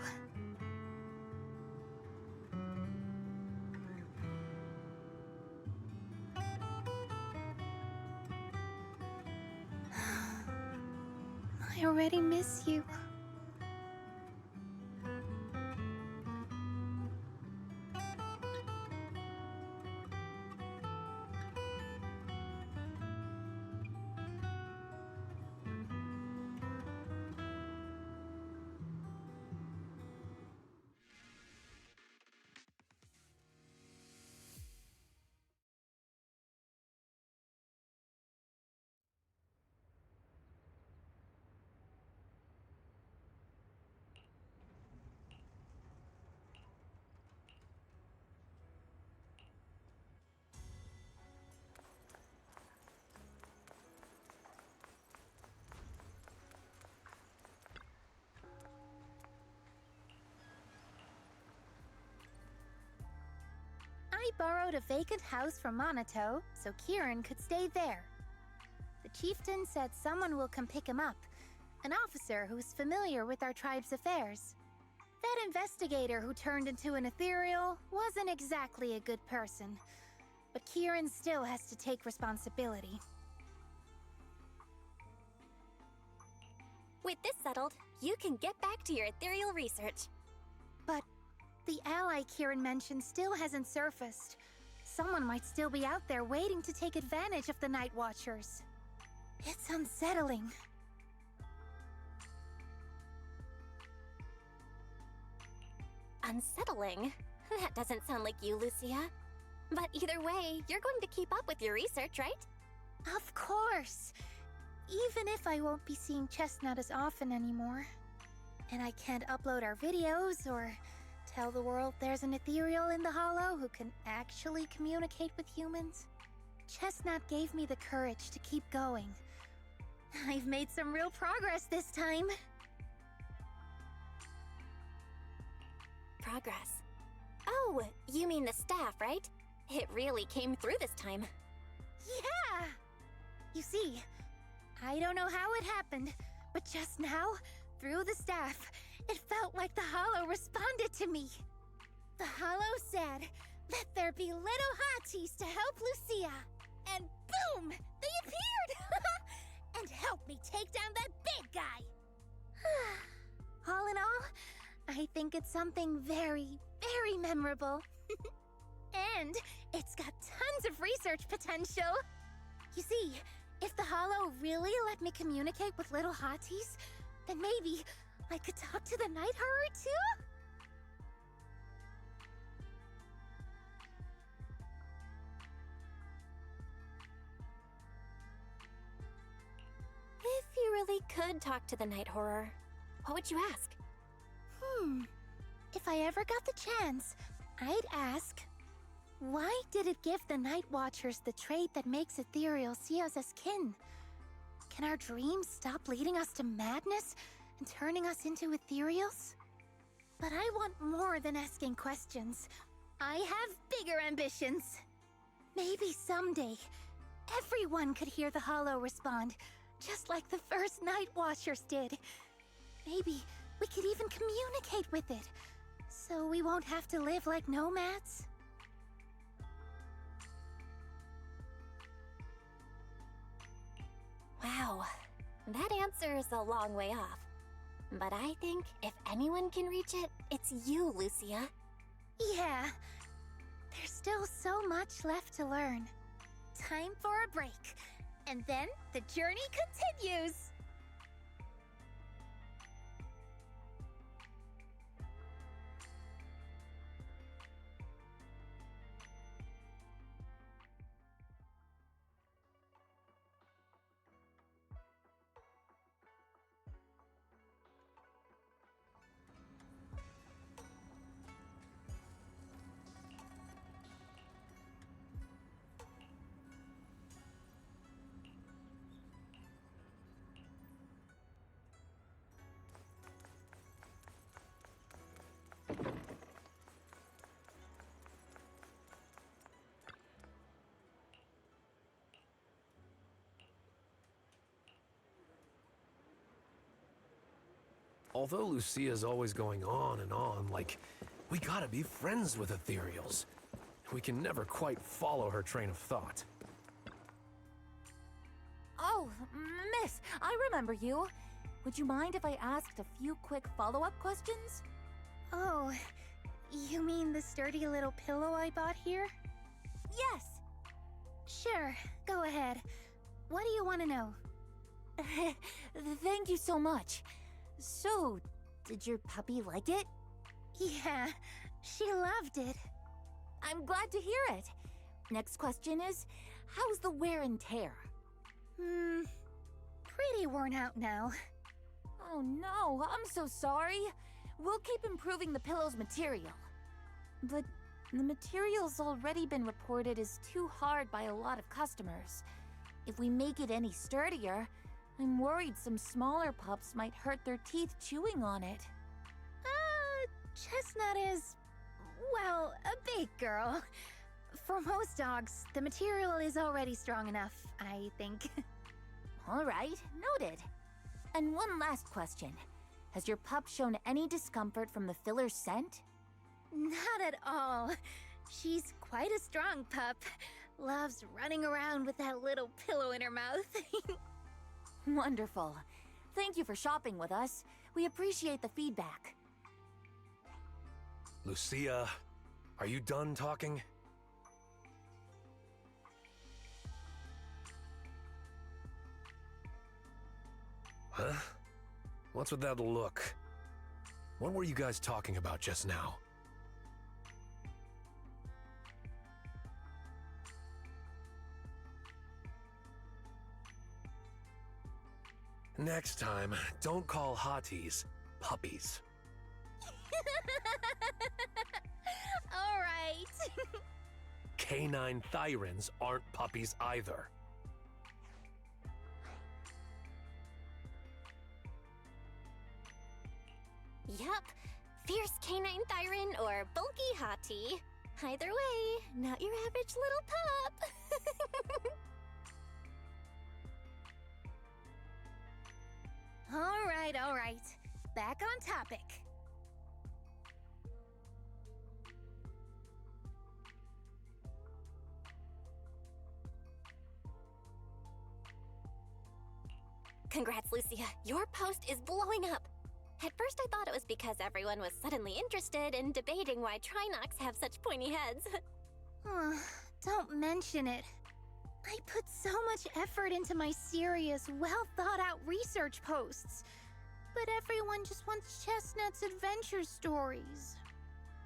I already miss you. borrowed a vacant house from Monato so Kieran could stay there. The chieftain said someone will come pick him up, an officer who's familiar with our tribe's affairs. That investigator who turned into an ethereal wasn't exactly a good person, but Kieran still has to take responsibility. With this settled, you can get back to your ethereal research. But the ally Kieran mentioned still hasn't surfaced. Someone might still be out there waiting to take advantage of the Night Watchers. It's unsettling. Unsettling? That doesn't sound like you, Lucia. But either way, you're going to keep up with your research, right? Of course! Even if I won't be seeing Chestnut as often anymore. And I can't upload our videos or tell the world there's an ethereal in the Hollow who can actually communicate with humans. Chestnut gave me the courage to keep going. I've made some real progress this time. Progress. Oh, you mean the staff, right? It really came through this time. Yeah! You see, I don't know how it happened, but just now, through the staff, it felt like the Hollow responded to me. The Hollow said, "Let there be little hotties to help Lucia." And boom! They appeared! And helped me take down that big guy! All in all, I think it's something very, very memorable. And it's got tons of research potential. You see, if the Hollow really let me communicate with little hotties, then maybe I could talk to the Night Horror too? If you really could talk to the Night Horror, what would you ask? If I ever got the chance, I'd ask, why did it give the Night Watchers the trait that makes ethereal see us as kin? Can our dreams stop leading us to madness and turning us into ethereals? But I want more than asking questions. I have bigger ambitions. Maybe someday, everyone could hear the Hollow respond, just like the first Night Watchers did. Maybe we could even communicate with it, so we won't have to live like nomads. Wow, that answer is a long way off. But I think if anyone can reach it, it's you, Lucia. Yeah, there's still so much left to learn. Time for a break, and then the journey continues! Although Lucia's always going on and on, like, we gotta be friends with ethereals. We can never quite follow her train of thought. Oh, miss, I remember you. Would you mind if I asked a few quick follow-up questions? Oh, you mean the sturdy little pillow I bought here? Yes. Sure, go ahead. What do you want to know? Thank you so much. So, did your puppy like it? Yeah, she loved it. I'm glad to hear it. Next question is, how's the wear and tear? Pretty worn out now. Oh no, I'm so sorry. We'll keep improving the pillow's material. But the material's already been reported as too hard by a lot of customers. If we make it any sturdier, I'm worried some smaller pups might hurt their teeth chewing on it. Chestnut is, well, a big girl. For most dogs, the material is already strong enough, I think. All right, noted. And one last question. Has your pup shown any discomfort from the filler's scent? Not at all. She's quite a strong pup. Loves running around with that little pillow in her mouth. Wonderful. Thank you for shopping with us. We appreciate the feedback. Lucia, are you done talking? Huh? What's with that look? What were you guys talking about just now? Next time, don't call hotties puppies. All right. Canine thyrans aren't puppies either. Yup. Fierce canine thyran or bulky hottie. Either way, not your average little pup. All right. Back on topic. Congrats, Lucia. Your post is blowing up. At first I thought it was because everyone was suddenly interested in debating why Trinocs have such pointy heads. Don't mention it. I put so much effort into my serious, well-thought-out research posts. But everyone just wants Chestnut's adventure stories.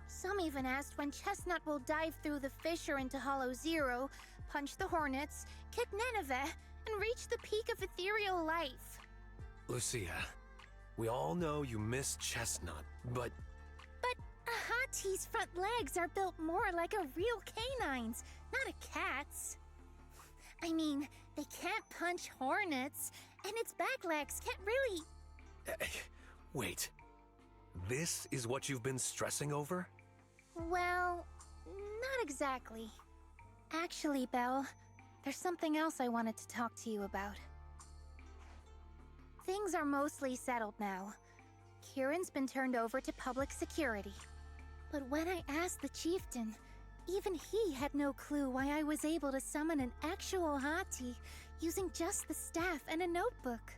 Some even asked when Chestnut will dive through the fissure into Hollow Zero, punch the Hornets, kick Nineveh, and reach the peak of ethereal life. Lucia, we all know you miss Chestnut, but But a Hattie's front legs are built more like a real canine's, not a cat's. I mean, they can't punch hornets, and its back legs can't really... wait. This is what you've been stressing over? Well, not exactly. Actually, Belle, there's something else I wanted to talk to you about. Things are mostly settled now. Kieran's been turned over to public security. But when I asked the chieftain, even he had no clue why I was able to summon an actual Hati using just the staff and a notebook.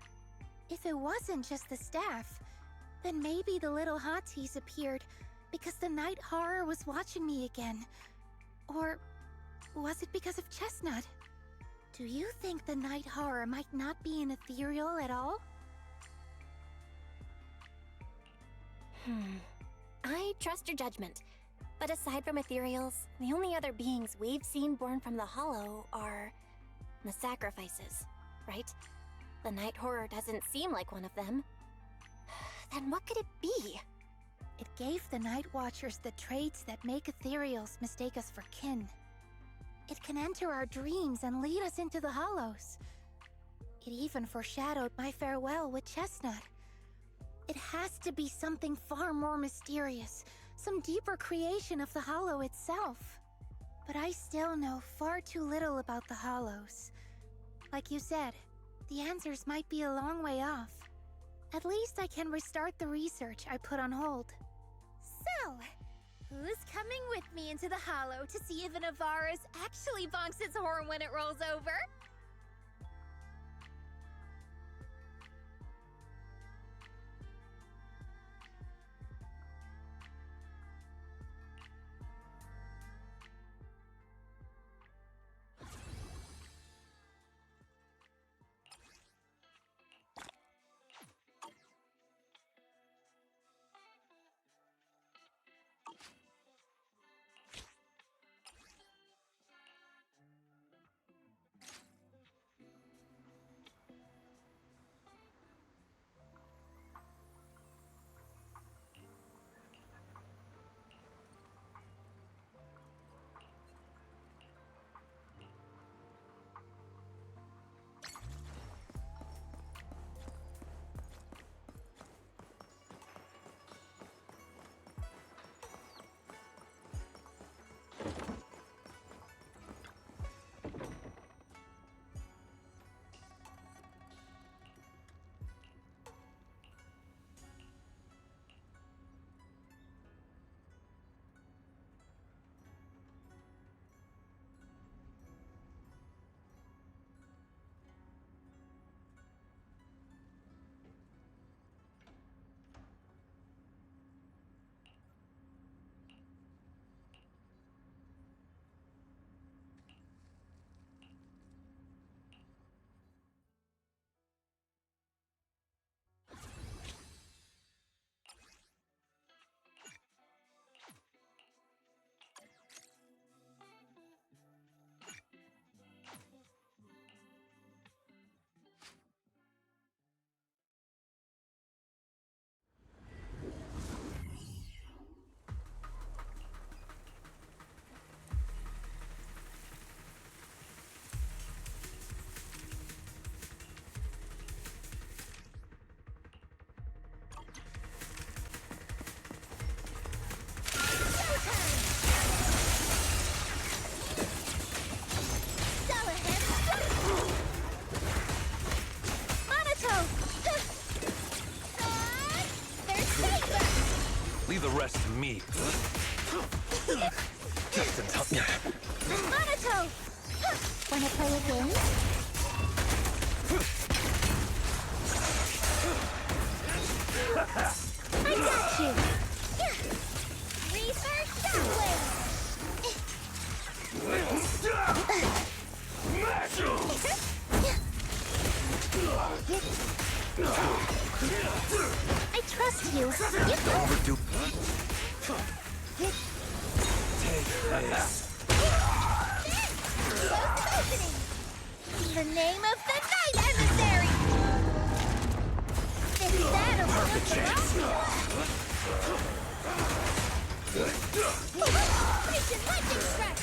If it wasn't just the staff, then maybe the little Hatis appeared because the night horror was watching me again. Or was it because of Chestnut? Do you think the night horror might not be an ethereal at all? I trust your judgment. But aside from ethereals, the only other beings we've seen born from the Hollow are... the sacrifices, right? The night horror doesn't seem like one of them. Then what could it be? It gave the Night Watchers the traits that make ethereals mistake us for kin. It can enter our dreams and lead us into the Hollows. It even foreshadowed my farewell with Chestnut. It has to be something far more mysterious, some deeper creation of the Hollow itself. But I still know far too little about the Hollows. Like you said, the answers might be a long way off. At least I can restart the research I put on hold. So, who's coming with me into the Hollow to see if an Avaris actually bonks its horn when it rolls over? Leave the rest to me. Just in time. Monato! Wanna play a game? I got you! Reverse shockwave! I trust you. Overdo. Take this. The name of the night, emissary! Is that a Perfect chance. Operation Lightning Strike!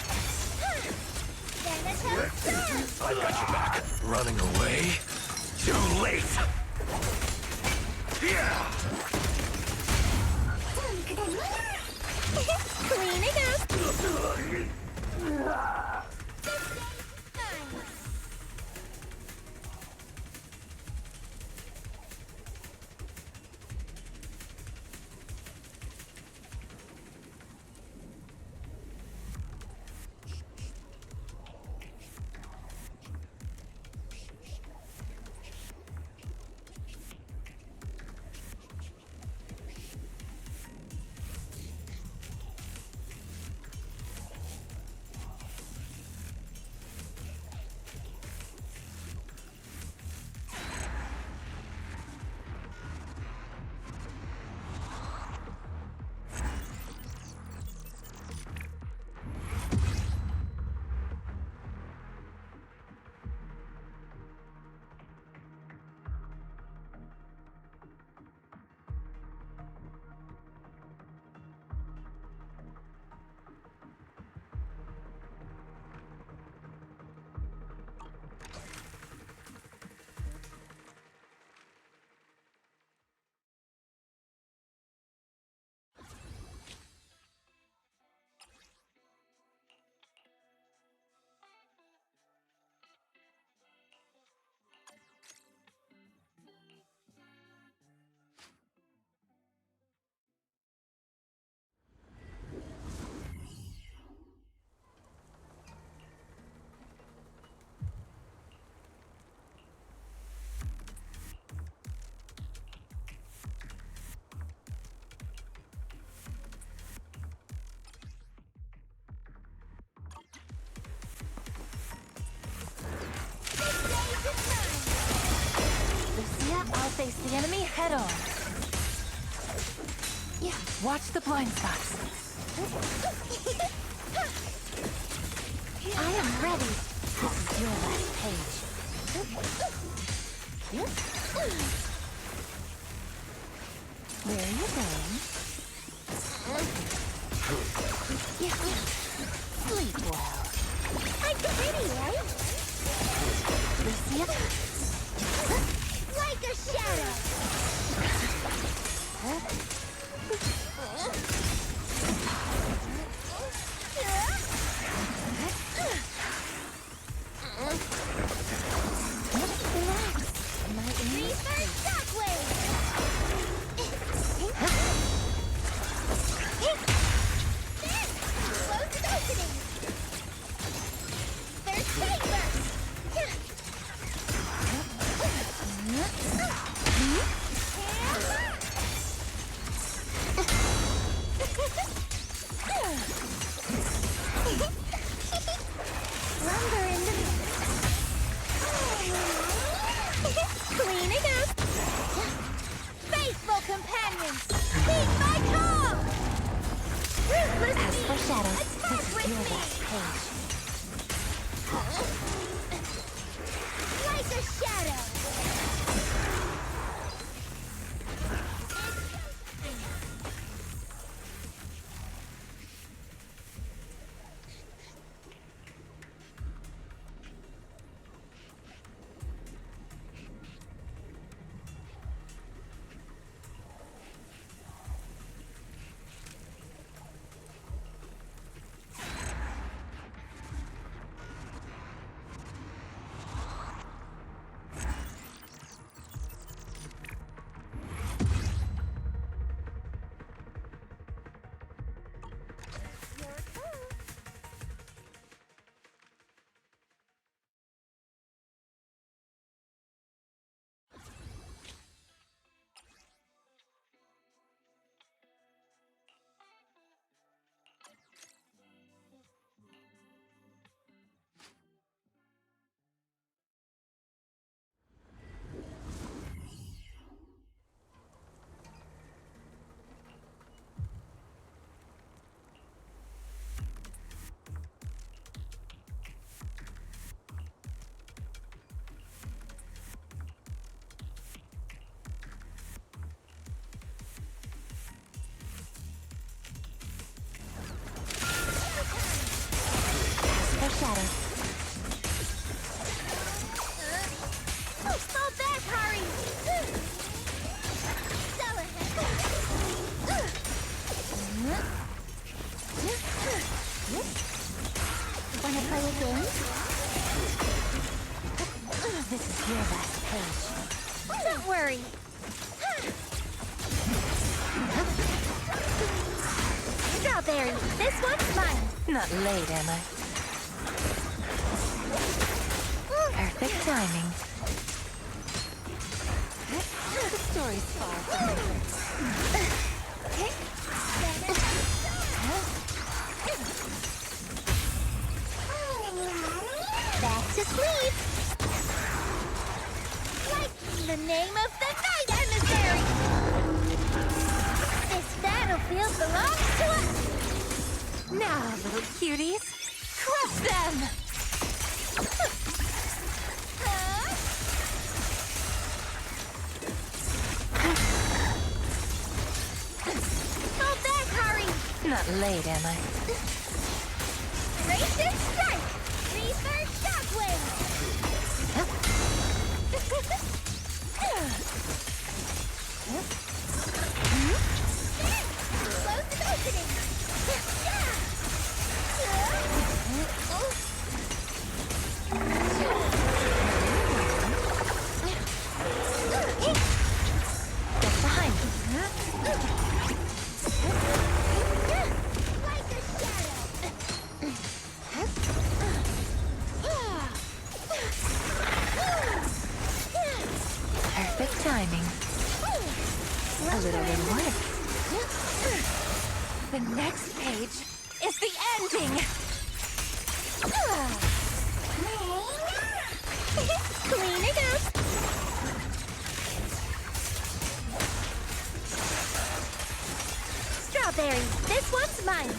Thanatos I've got your back. Running away? Too late. Yeah. Cleaning up! I'll face the enemy head on. Yeah, watch the blind spots. I am ready. This is your last page. Where are you going? Yeah. Sleep well. I'm pretty, right? Lucia? Like a shadow! Reverse shockwave! Close opening! There's fate Lumber in the cleaning up. Faithful companions, keep my calm. Ruthless As for beings, shadows, attack this is with your me. last page. Like a shadow. Strawberry, this one's mine. Not late, am I? Perfect timing. The story's far from over. Back to sleep. Like the name of the night, emissary. This battlefield belongs to us. Now, little cuties, crush them! Fall back, Hari. Not late, am I? Race and strike. Reverse shockwave. Explosive opening. Just behind you. Like a shadow. Perfect timing. A little reward. The next page is the ending! Clean it up. Strawberry, this one's mine.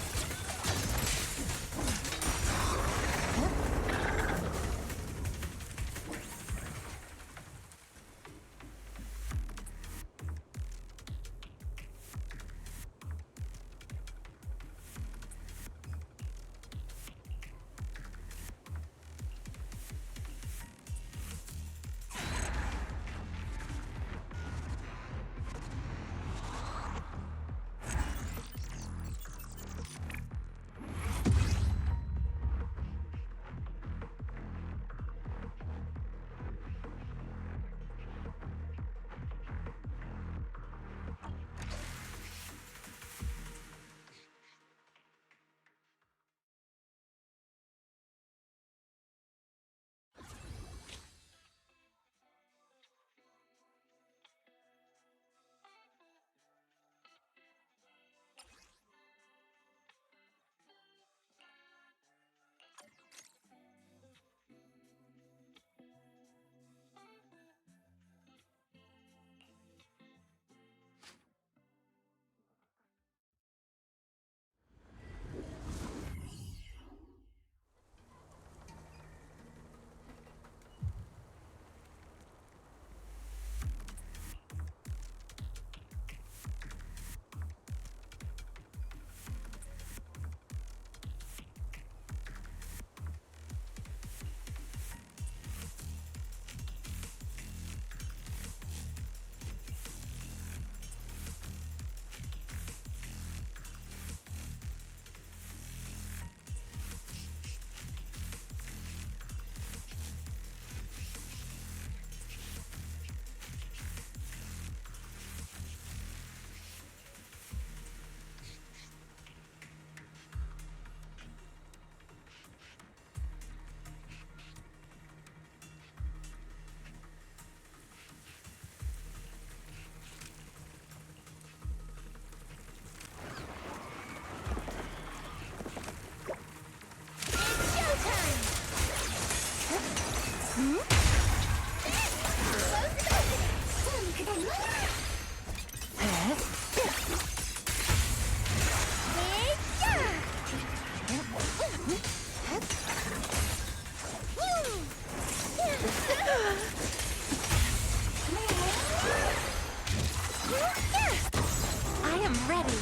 I am ready.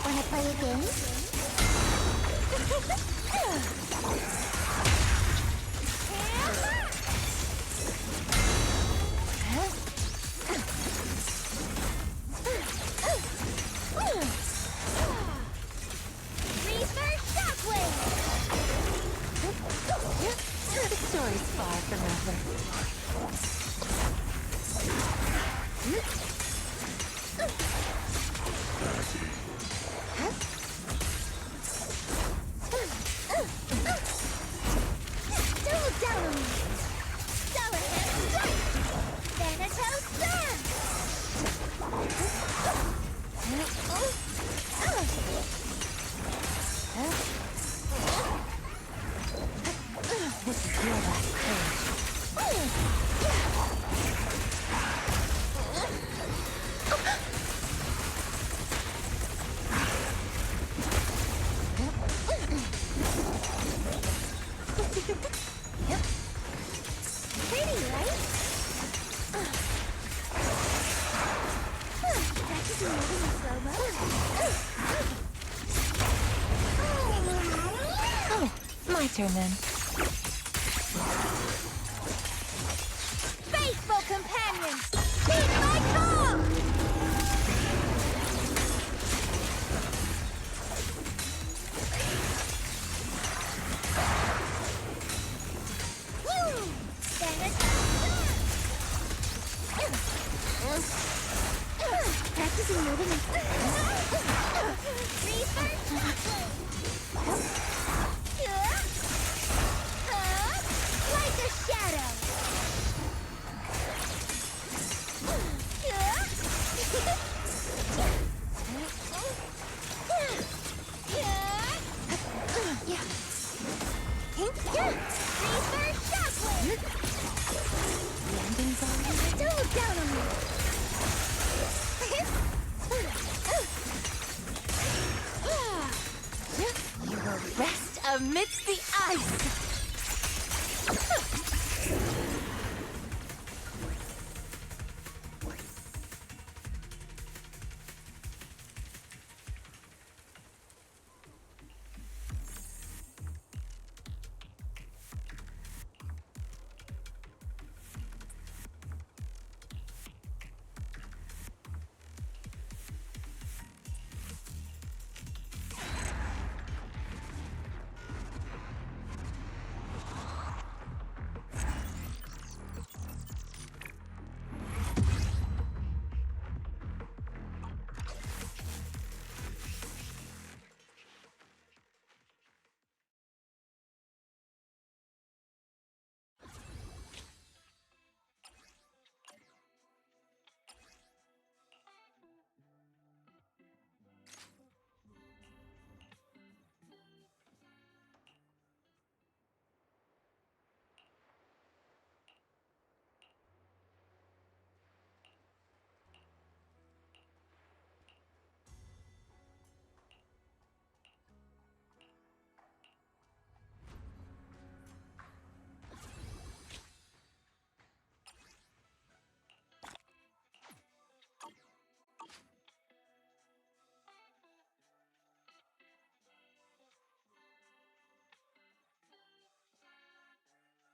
Wanna play a game? Reverse shockwave! The story's far from over. fisherman. Faithful companions, heed my call! Practicing moving in like a shadow. Don't look down on me. You will rest amidst the ice.